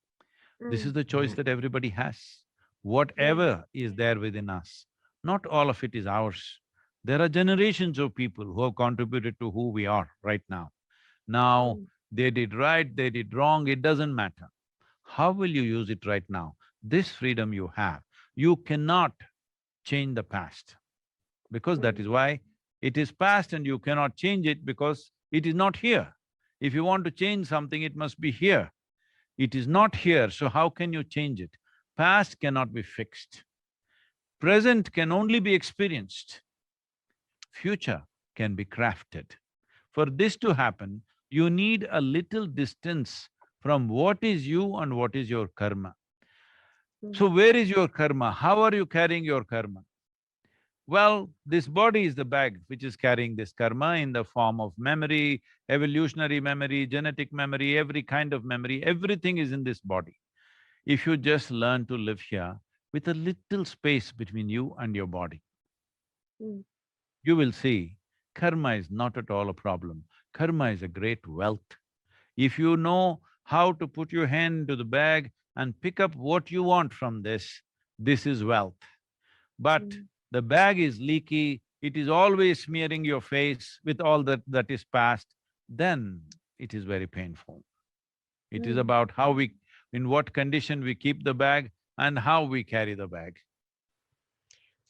This is the choice that everybody has. Whatever is there within us, not all of it is ours. There are generations of people who have contributed to who we are right now. Now, they did right, they did wrong, it doesn't matter. How will you use it right now? This freedom you have. You cannot change the past, because that is why it is past and you cannot change it because it is not here. If you want to change something, it must be here. It is not here, so how can you change it? Past cannot be fixed. Present can only be experienced. Future can be crafted. For this to happen, you need a little distance from what is you and what is your karma. So where is your karma? How are you carrying your karma? Well, this body is the bag which is carrying this karma in the form of memory, evolutionary memory, genetic memory, every kind of memory, everything is in this body. If you just learn to live here with a little space between you and your body, you will see karma is not at all a problem. Karma is a great wealth. If you know how to put your hand into the bag and pick up what you want from this is wealth. But the bag is leaky, it is always smearing your face with all that is past, then it is very painful. It is about how we… in what condition we keep the bag and how we carry the bag.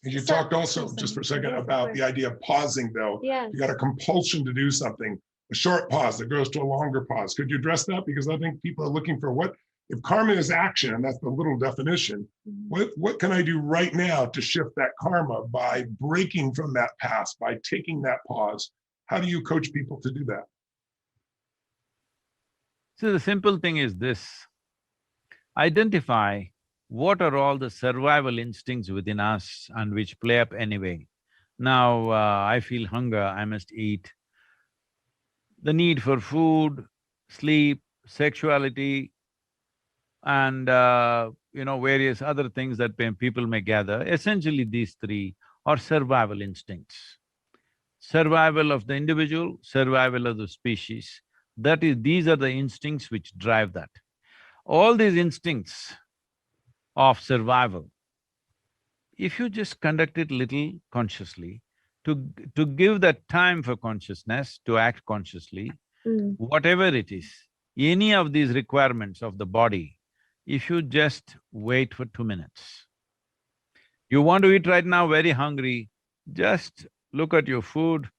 And you talked also, just for a second, about the idea of pausing though. Yes. You got a compulsion to do something, a short pause that goes to a longer pause. Could you address that? Because I think people are looking for what… if karma is action, and that's the little definition, what can I do right now to shift that karma by breaking from that past, by taking that pause? How do you coach people to do that? So the simple thing is this: identify what are all the survival instincts within us and which play up anyway. Now, I feel hunger, I must eat. The need for food, sleep, sexuality, and various other things that people may gather, essentially these three are survival instincts. Survival of the individual, survival of the species, that is, these are the instincts which drive that. All these instincts of survival, if you just conduct it little consciously, to give that time for consciousness, to act consciously, whatever it is, any of these requirements of the body, if you just wait for 2 minutes. You want to eat right now, very hungry, just look at your food,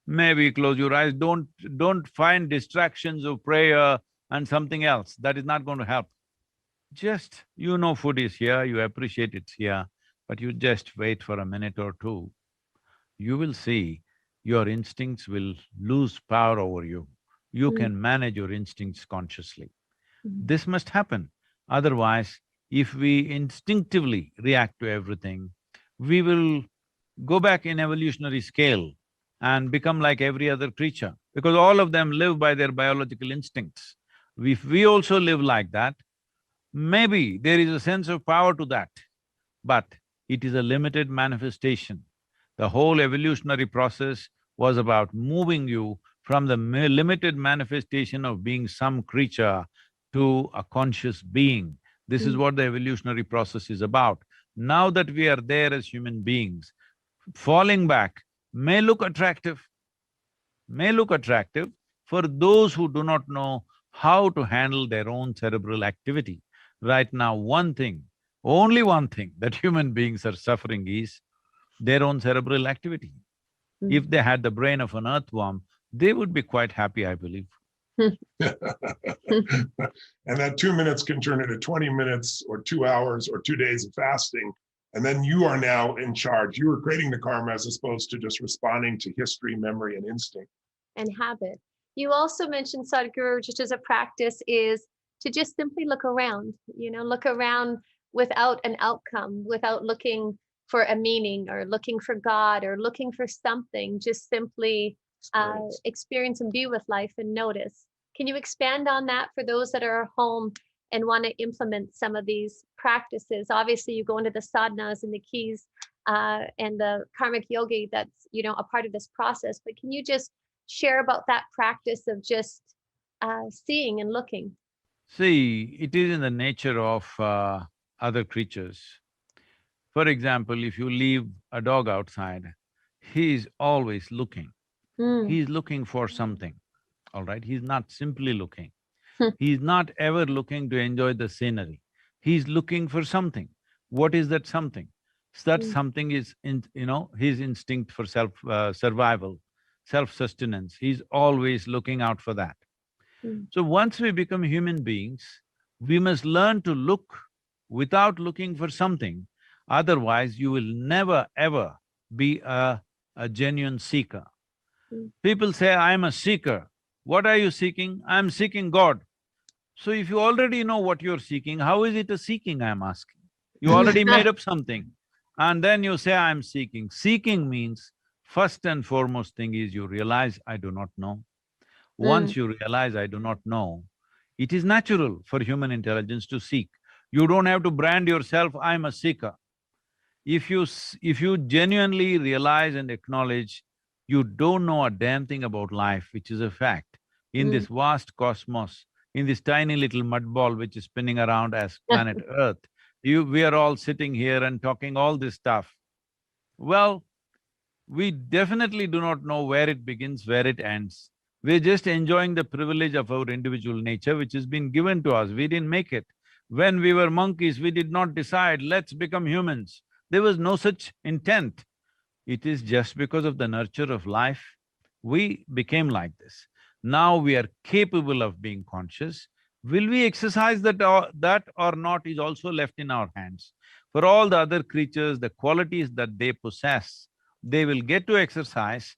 maybe close your eyes, don't find distractions of prayer and something else, that is not going to help. just, you know food is here, you appreciate it's here, but you just wait for a minute or two, you will see your instincts will lose power over you. You can manage your instincts consciously. This must happen. Otherwise, if we instinctively react to everything, we will go back in evolutionary scale and become like every other creature, because all of them live by their biological instincts. If we also live like that, maybe there is a sense of power to that, but it is a limited manifestation. The whole evolutionary process was about moving you from the limited manifestation of being some creature to a conscious being. This is what the evolutionary process is about. Now that we are there as human beings, falling back may look attractive for those who do not know how to handle their own cerebral activity. Right now, one thing, only one thing that human beings are suffering is their own cerebral activity. If they had the brain of an earthworm, they would be quite happy, I believe. And that 2 minutes can turn into 20 minutes or 2 hours or 2 days of fasting. And then you are now in charge. You are creating the karma as opposed to just responding to history, memory, and instinct. And habit. You also mentioned, Sadhguru, just as a practice, is to just simply look around, look around without an outcome, without looking for a meaning or looking for God or looking for something, just simply experience and be with life and notice. Can you expand on that for those that are home and want to implement some of these practices? Obviously, you go into the sadhanas and the keys and the karmic yogi that's, a part of this process, but can you just share about that practice of just seeing and looking? See, it is in the nature of other creatures. For example, if you leave a dog outside, he is always looking. He is looking for something, all right? He's not simply looking. He's not ever looking to enjoy the scenery. He's looking for something. What is that something? That something is his instinct for survival, self-sustenance. He's always looking out for that. So once we become human beings, we must learn to look without looking for something. Otherwise, you will never ever be a genuine seeker. People say, I'm a seeker. What are you seeking? I'm seeking God. So if you already know what you're seeking, how is it a seeking, I'm asking? You already made up something and then you say, I'm seeking. Seeking means, first and foremost thing is you realize, I do not know. Once you realize, I do not know, it is natural for human intelligence to seek. You don't have to brand yourself, I'm a seeker. If you genuinely realize and acknowledge you don't know a damn thing about life, which is a fact, in this vast cosmos, in this tiny little mud ball which is spinning around as planet Earth, we are all sitting here and talking all this stuff. Well, we definitely do not know where it begins, where it ends. We're just enjoying the privilege of our individual nature which has been given to us. We didn't make it. When we were monkeys, we did not decide, let's become humans. There was no such intent. It is just because of the nurture of life, we became like this. Now we are capable of being conscious. Will we exercise that or not is also left in our hands. For all the other creatures, the qualities that they possess, they will get to exercise,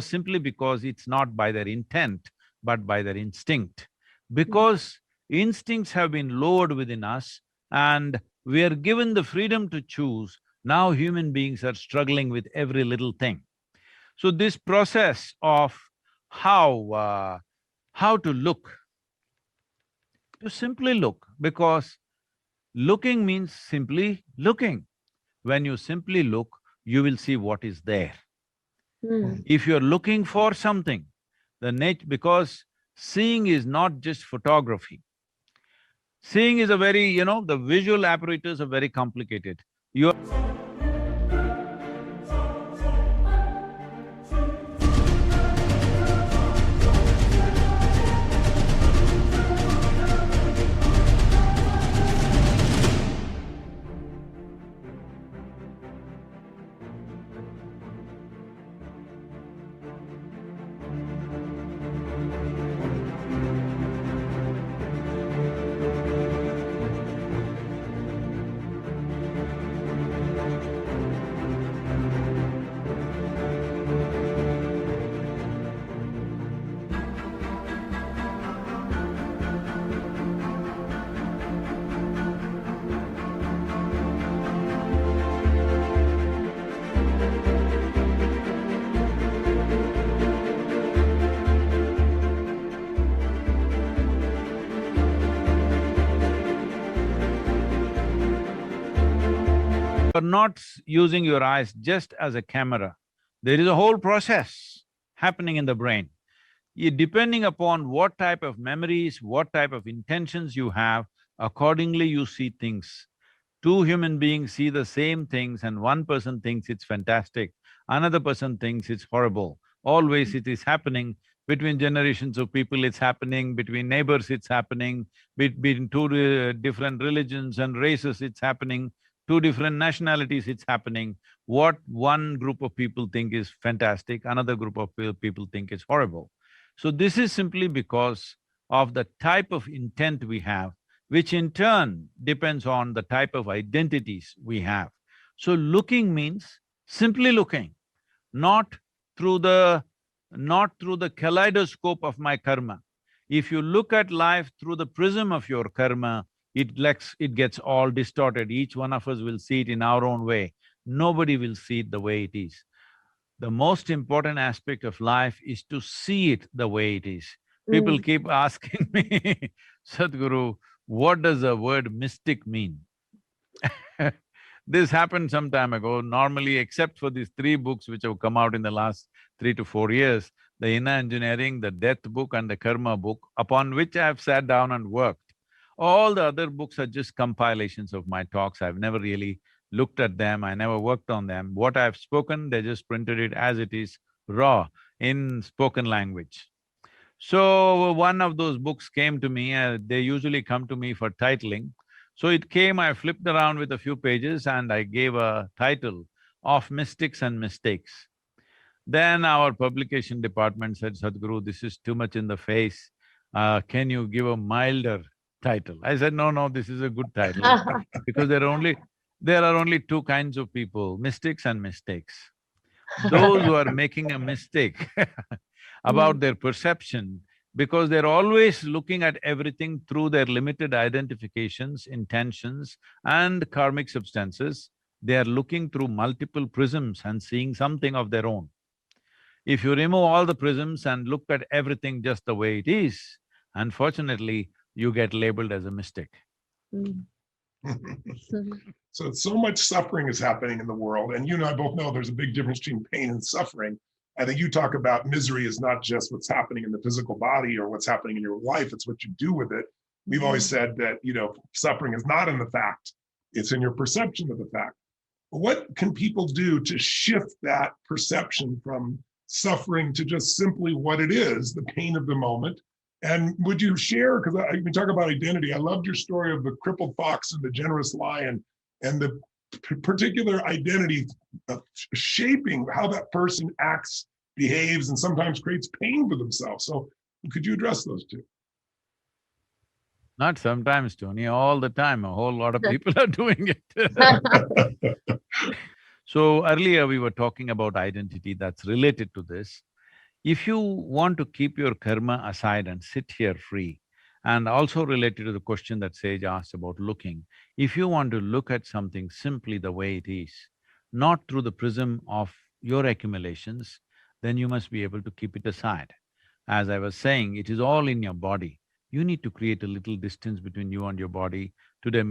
simply because it's not by their intent, but by their instinct. Because instincts have been lowered within us and we are given the freedom to choose. Now human beings are struggling with every little thing. So this process of how to look, to simply look, because looking means simply looking. When you simply look, you will see what is there. If you're looking for something, because seeing is not just photography. Seeing is the visual apparatus are very complicated. not using your eyes just as a camera. There is a whole process happening in the brain. Depending upon what type of memories, what type of intentions you have, accordingly you see things. Two human beings see the same things and one person thinks it's fantastic, another person thinks it's horrible. Always it is happening between generations of people, it's happening between neighbors, it's happening between two different religions and races, it's happening two different nationalities, it's happening. What one group of people think is fantastic, another group of people think is horrible. So this is simply because of the type of intent we have, which in turn depends on the type of identities we have. So looking means simply looking, not through the kaleidoscope of my karma. If you look at life through the prism of your karma, it gets all distorted. Each one of us will see it in our own way. Nobody will see it the way it is. The most important aspect of life is to see it the way it is. People keep asking me, Sadhguru, what does the word mystic mean? This happened some time ago. Normally, except for these three books which have come out in the last 3 to 4 years, the Inner Engineering, the Death book and the Karma book, upon which I have sat down and worked. All the other books are just compilations of my talks. I've never really looked at them, I never worked on them. What I've spoken, they just printed it as it is, raw, in spoken language. So one of those books came to me, they usually come to me for titling. So it came, I flipped around with a few pages and I gave a title of Mystics and Mistakes. Then our publication department said, Sadhguru, this is too much in the face, can you give a milder title? I said, no, this is a good title because there are only two kinds of people, mystics and mistakes. Those who are making a mistake about their perception, because they're always looking at everything through their limited identifications, intentions and karmic substances, they are looking through multiple prisms and seeing something of their own. If you remove all the prisms and look at everything just the way it is, unfortunately, you get labeled as a mystic. So much suffering is happening in the world, and you and I both know there's a big difference between pain and suffering. I think you talk about misery is not just what's happening in the physical body or what's happening in your life, it's what you do with it. We've always said that, suffering is not in the fact, it's in your perception of the fact. But what can people do to shift that perception from suffering to just simply what it is, the pain of the moment? And would you share, because we talk about identity, I loved your story of the crippled fox and the generous lion and the particular identity of shaping how that person acts, behaves, and sometimes creates pain for themselves. So could you address those two? Not sometimes, Tony, all the time. A whole lot of people are doing it. So earlier we were talking about identity that's related to this. If you want to keep your karma aside and sit here free, and also related to the question that Sage asked about looking, if you want to look at something simply the way it is, not through the prism of your accumulations, then you must be able to keep it aside. As I was saying, it is all in your body. You need to create a little distance between you and your body to the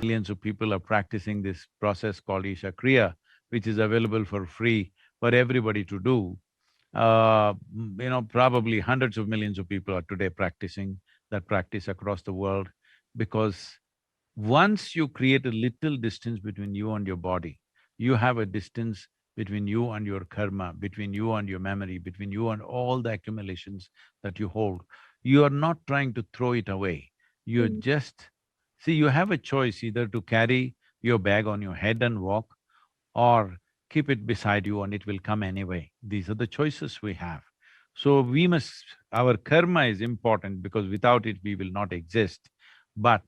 Millions of people are practicing this process called Isha Kriya, which is available for free for everybody to do. Probably hundreds of millions of people are today practicing that practice across the world, because once you create a little distance between you and your body, You have a distance between you and your karma, between you and your memory, between you and all the accumulations that you hold. You are not trying to throw it away. You're just… See, you have a choice either to carry your bag on your head and walk, or keep it beside you and it will come anyway. These are the choices we have. So we must… our karma is important because without it we will not exist. But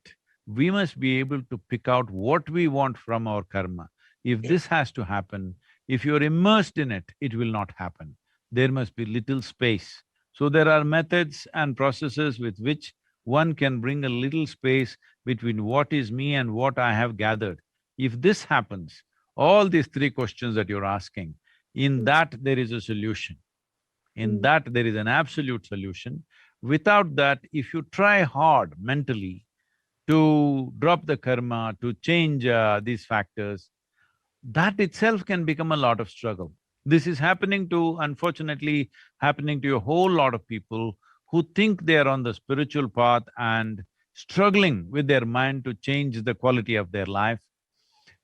we must be able to pick out what we want from our karma. If this has to happen, if you're immersed in it, it will not happen. There must be little space. So there are methods and processes with which one can bring a little space between what is me and what I have gathered. If this happens, all these three questions that you're asking, in that there is a solution. In that there is an absolute solution. Without that, if you try hard mentally to drop the karma, to change these factors, that itself can become a lot of struggle. This is happening to… unfortunately, happening to a whole lot of people who think they are on the spiritual path and struggling with their mind to change the quality of their life.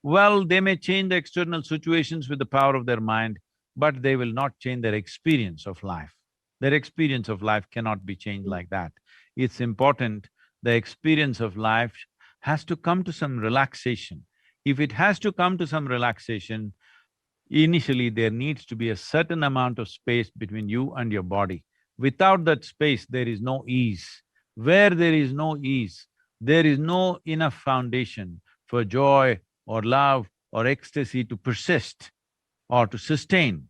Well, they may change the external situations with the power of their mind, but they will not change their experience of life. Their experience of life cannot be changed like that. It's important, the experience of life has to come to some relaxation. If it has to come to some relaxation, initially there needs to be a certain amount of space between you and your body. Without that space, there is no ease. Where there is no ease, there is no enough foundation for joy or love or ecstasy to persist or to sustain.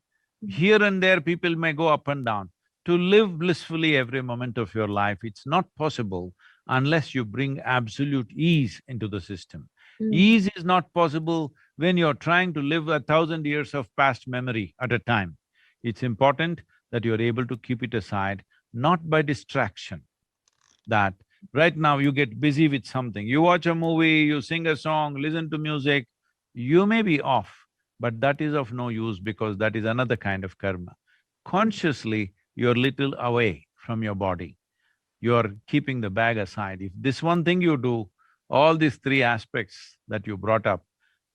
Here and there people may go up and down. To live blissfully every moment of your life, it's not possible unless you bring absolute ease into the system. Ease is not possible when you're trying to live 1,000 years of past memory at a time. It's important that you're able to keep it aside, not by distraction. That right now you get busy with something, you watch a movie, you sing a song, listen to music, you may be off, but that is of no use because that is another kind of karma. Consciously, you're little away from your body. You're keeping the bag aside. If this one thing you do, all these three aspects that you brought up,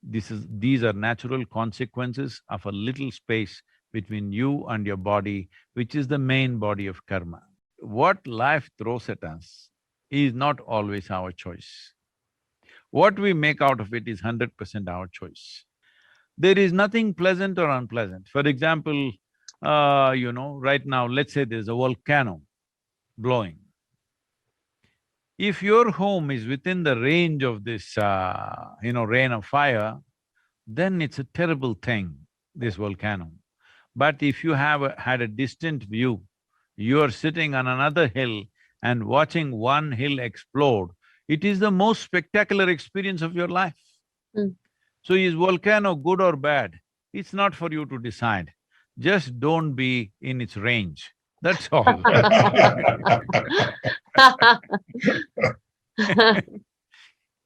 these are natural consequences of a little space between you and your body, which is the main body of karma. What life throws at us is not always our choice. What we make out of it is 100% our choice. There is nothing pleasant or unpleasant. For example, right now, let's say there's a volcano blowing. If your home is within the range of this, rain of fire, then it's a terrible thing, this volcano. But if you have had a distant view, you are sitting on another hill and watching one hill explode, it is the most spectacular experience of your life. So is volcano good or bad? It's not for you to decide. Just don't be in its range, that's all.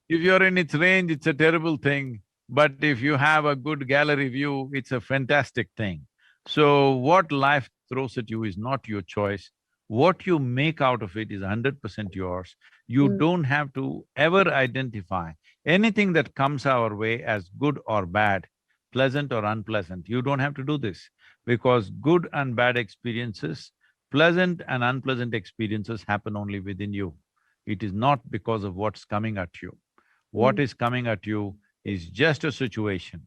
If you're in its range, it's a terrible thing, but if you have a good gallery view, it's a fantastic thing. So what life throws at you is not your choice. What you make out of it is 100% yours. You don't have to ever identify anything that comes our way as good or bad, pleasant or unpleasant. You don't have to do this, because good and bad experiences, pleasant and unpleasant experiences happen only within you. It is not because of what's coming at you. What is coming at you is just a situation.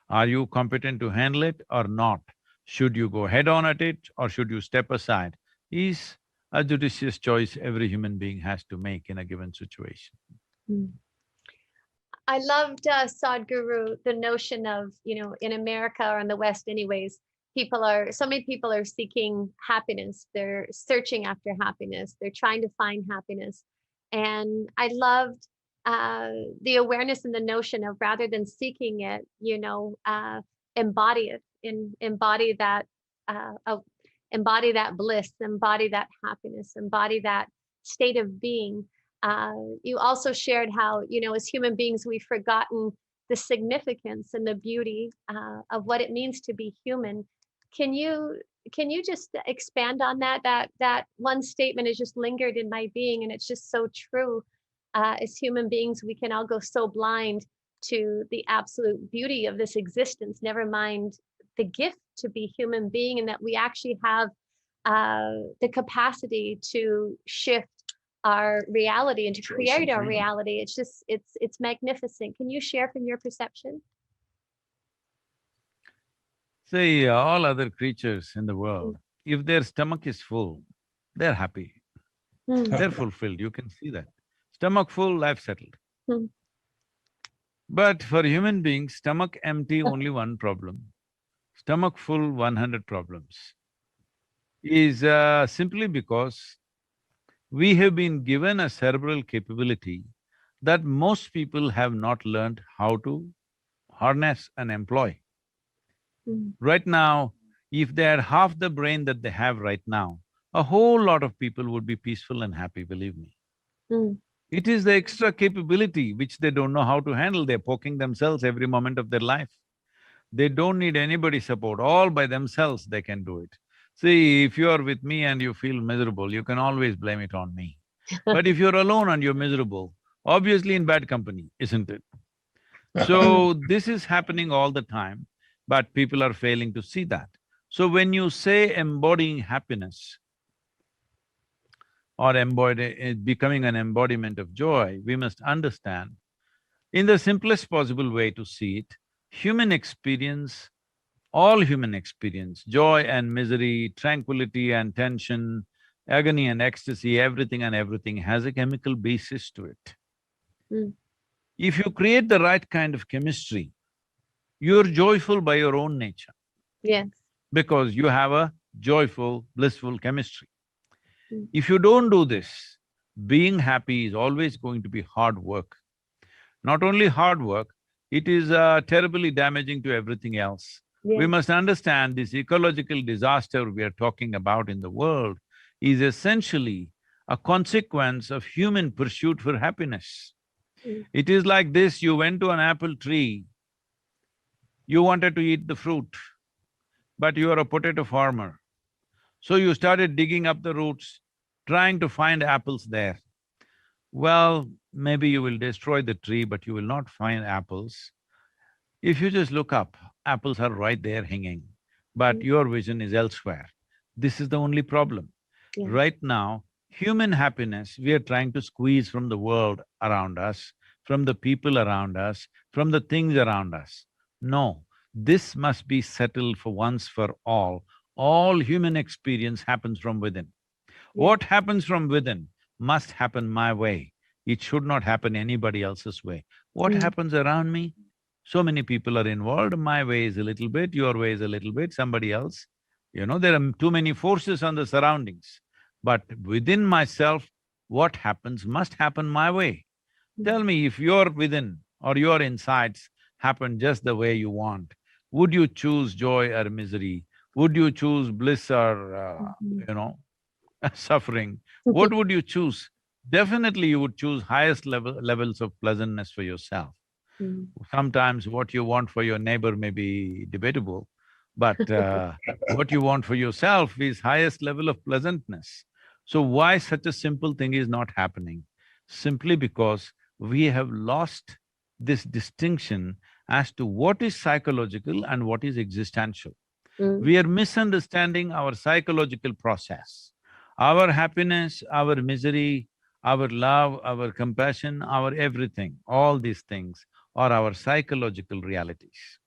Are you competent to handle it or not? Should you go head on at it or should you step aside? Is a judicious choice every human being has to make in a given situation. I loved, Sadhguru, the notion of, in America or in the West anyways, so many people are seeking happiness. They're searching after happiness. They're trying to find happiness. And I loved the awareness and the notion of, rather than seeking it, embody it, embody that bliss, embody that happiness, embody that state of being. You also shared how, as human beings, we've forgotten the significance and the beauty of what it means to be human. Can you just expand on that? That one statement has just lingered in my being, and it's just so true. As human beings, we can all go so blind to the absolute beauty of this existence, never mind the gift to be human being, and that we actually have the capacity to shift our reality and to create our reality. It's just, it's magnificent. Can you share from your perception? See, all other creatures in the world, if their stomach is full, they're happy, they're fulfilled, you can see that. Stomach full, life settled. But for human beings, stomach empty, only one problem. Stomach full, 100 problems. Is simply because we have been given a cerebral capability that most people have not learned how to harness and employ. Right now, if they had half the brain that they have right now, a whole lot of people would be peaceful and happy, believe me. It is the extra capability which they don't know how to handle. They're poking themselves every moment of their life. They don't need anybody's support, all by themselves they can do it. See, if you are with me and you feel miserable, you can always blame it on me. But if you're alone and you're miserable, obviously in bad company, isn't it? So this is happening all the time, but people are failing to see that. So when you say embodying happiness or becoming an embodiment of joy, we must understand, in the simplest possible way to see it, human experience, all human experience, joy and misery, tranquility and tension, agony and ecstasy, everything and everything has a chemical basis to it. If you create the right kind of chemistry, you're joyful by your own nature. Yes. Because you have a joyful, blissful chemistry. If you don't do this, being happy is always going to be hard work. Not only hard work, it is terribly damaging to everything else. Yes. We must understand this ecological disaster we are talking about in the world is essentially a consequence of human pursuit for happiness. It is like this, you went to an apple tree, you wanted to eat the fruit, but you are a potato farmer. So you started digging up the roots, trying to find apples there. Well, maybe you will destroy the tree, but you will not find apples. If you just look up, apples are right there hanging, but your vision is elsewhere. This is the only problem. Yeah. Right now, human happiness, we are trying to squeeze from the world around us, from the people around us, from the things around us. No, this must be settled for once for all. All human experience happens from within. What happens from within must happen my way. It should not happen anybody else's way. What happens around me? So many people are involved, my way is a little bit, your way is a little bit, somebody else. You know, there are too many forces on the surroundings. But within myself, what happens must happen my way. Tell me, if your within or your insides happen just the way you want, would you choose joy or misery? Would you choose bliss or, suffering? What would you choose? Definitely you would choose highest levels of pleasantness for yourself. Sometimes what you want for your neighbor may be debatable, but what you want for yourself is highest level of pleasantness. So why such a simple thing is not happening? Simply because we have lost this distinction as to what is psychological and what is existential. We are misunderstanding our psychological process. Our happiness, our misery, our love, our compassion, our everything, all these things are our psychological realities.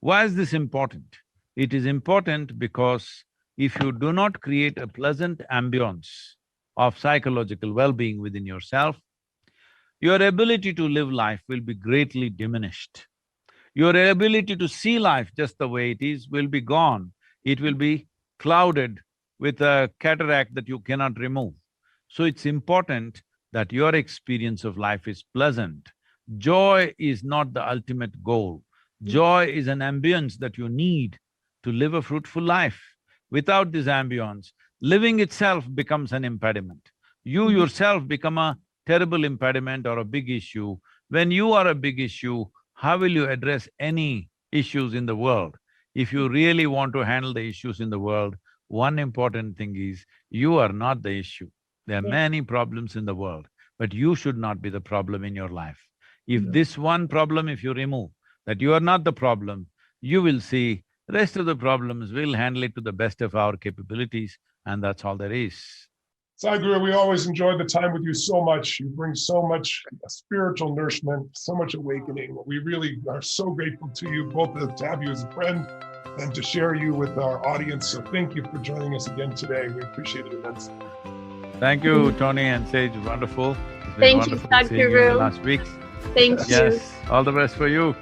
Why is this important? It is important because if you do not create a pleasant ambience of psychological well-being within yourself, your ability to live life will be greatly diminished. Your ability to see life just the way it is will be gone. It will be clouded with a cataract that you cannot remove. So it's important that your experience of life is pleasant. Joy is not the ultimate goal. Joy is an ambience that you need to live a fruitful life. Without this ambience, living itself becomes an impediment. You yourself become a terrible impediment or a big issue. When you are a big issue, how will you address any issues in the world? If you really want to handle the issues in the world, one important thing is, you are not the issue. There are many problems in the world, but you should not be the problem in your life. If this one problem, if you remove, that you are not the problem, you will see the rest of the problems, we'll handle it to the best of our capabilities, and that's all there is. Sadhguru, we always enjoy the time with you so much. You bring so much spiritual nourishment, so much awakening. We really are so grateful to you, both to have you as a friend and to share you with our audience. So thank you for joining us again today. We appreciate it immensely. Thank you, Tony and Sage, wonderful. It's been Thank you, wonderful seeing you in the Sadhguru. last weeks. Thank you. Yes, all the best for you.